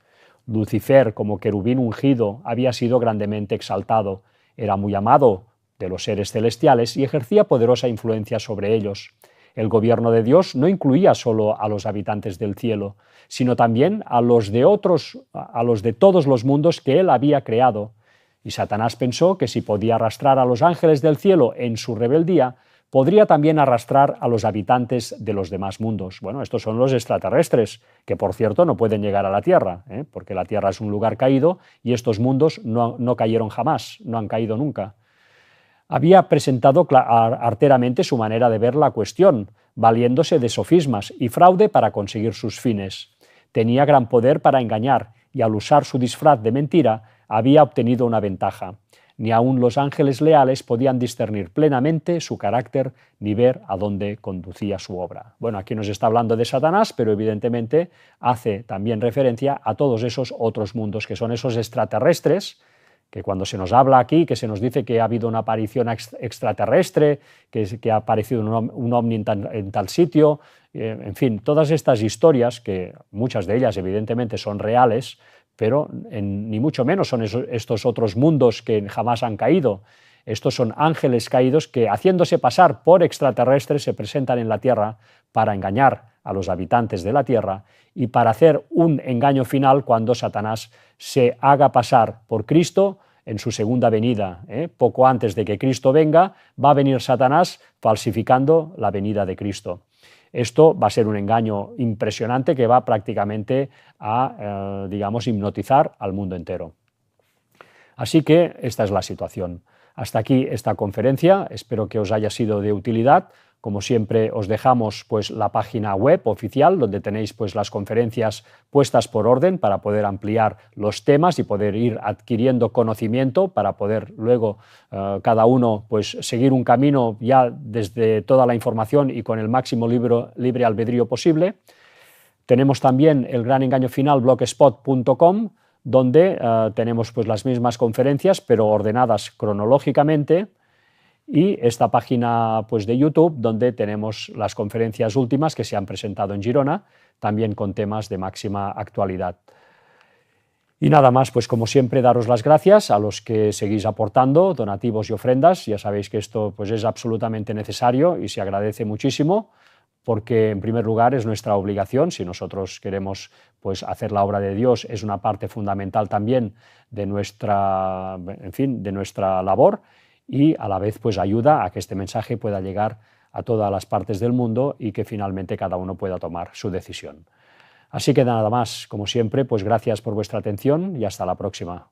A: Lucifer, como querubín ungido, había sido grandemente exaltado, era muy amado de los seres celestiales y ejercía poderosa influencia sobre ellos. El gobierno de Dios no incluía solo a los habitantes del cielo, sino también a los de todos los mundos que él había creado. Y Satanás pensó que si podía arrastrar a los ángeles del cielo en su rebeldía, podría también arrastrar a los habitantes de los demás mundos. Bueno, estos son los extraterrestres, que por cierto no pueden llegar a la Tierra, porque la Tierra es un lugar caído y estos mundos no cayeron jamás, no han caído nunca. Había presentado arteramente su manera de ver la cuestión, valiéndose de sofismas y fraude para conseguir sus fines. Tenía gran poder para engañar y al usar su disfraz de mentira había obtenido una ventaja. Ni aun los ángeles leales podían discernir plenamente su carácter ni ver a dónde conducía su obra. Bueno, aquí nos está hablando de Satanás, pero evidentemente hace también referencia a todos esos otros mundos, que son esos extraterrestres, que cuando se nos habla aquí, que se nos dice que ha habido una aparición extraterrestre, que ha aparecido un ovni en tal sitio, en fin, todas estas historias, que muchas de ellas evidentemente son reales, pero ni mucho menos son estos otros mundos que jamás han caído. Estos son ángeles caídos que, haciéndose pasar por extraterrestres, se presentan en la Tierra para engañar a los habitantes de la Tierra y para hacer un engaño final cuando Satanás se haga pasar por Cristo en su segunda venida. Poco antes de que Cristo venga, va a venir Satanás falsificando la venida de Cristo. Esto va a ser un engaño impresionante que va prácticamente a, hipnotizar al mundo entero. Así que esta es la situación. Hasta aquí esta conferencia, espero que os haya sido de utilidad. Como siempre, os dejamos pues la página web oficial donde tenéis pues las conferencias puestas por orden para poder ampliar los temas y poder ir adquiriendo conocimiento para poder luego cada uno pues seguir un camino ya desde toda la información y con el máximo libre albedrío posible. Tenemos también el gran engaño final blogspot.com, donde tenemos pues las mismas conferencias pero ordenadas cronológicamente. Y esta página pues, de YouTube, donde tenemos las conferencias últimas que se han presentado en Girona, también con temas de máxima actualidad. Y nada más, pues como siempre, daros las gracias a los que seguís aportando donativos y ofrendas. Ya sabéis que esto pues, es absolutamente necesario y se agradece muchísimo, porque en primer lugar es nuestra obligación. Si nosotros queremos pues, hacer la obra de Dios, es una parte fundamental también de nuestra, de nuestra labor, y a la vez pues ayuda a que este mensaje pueda llegar a todas las partes del mundo y que finalmente cada uno pueda tomar su decisión. Así que nada más, como siempre, pues gracias por vuestra atención y hasta la próxima.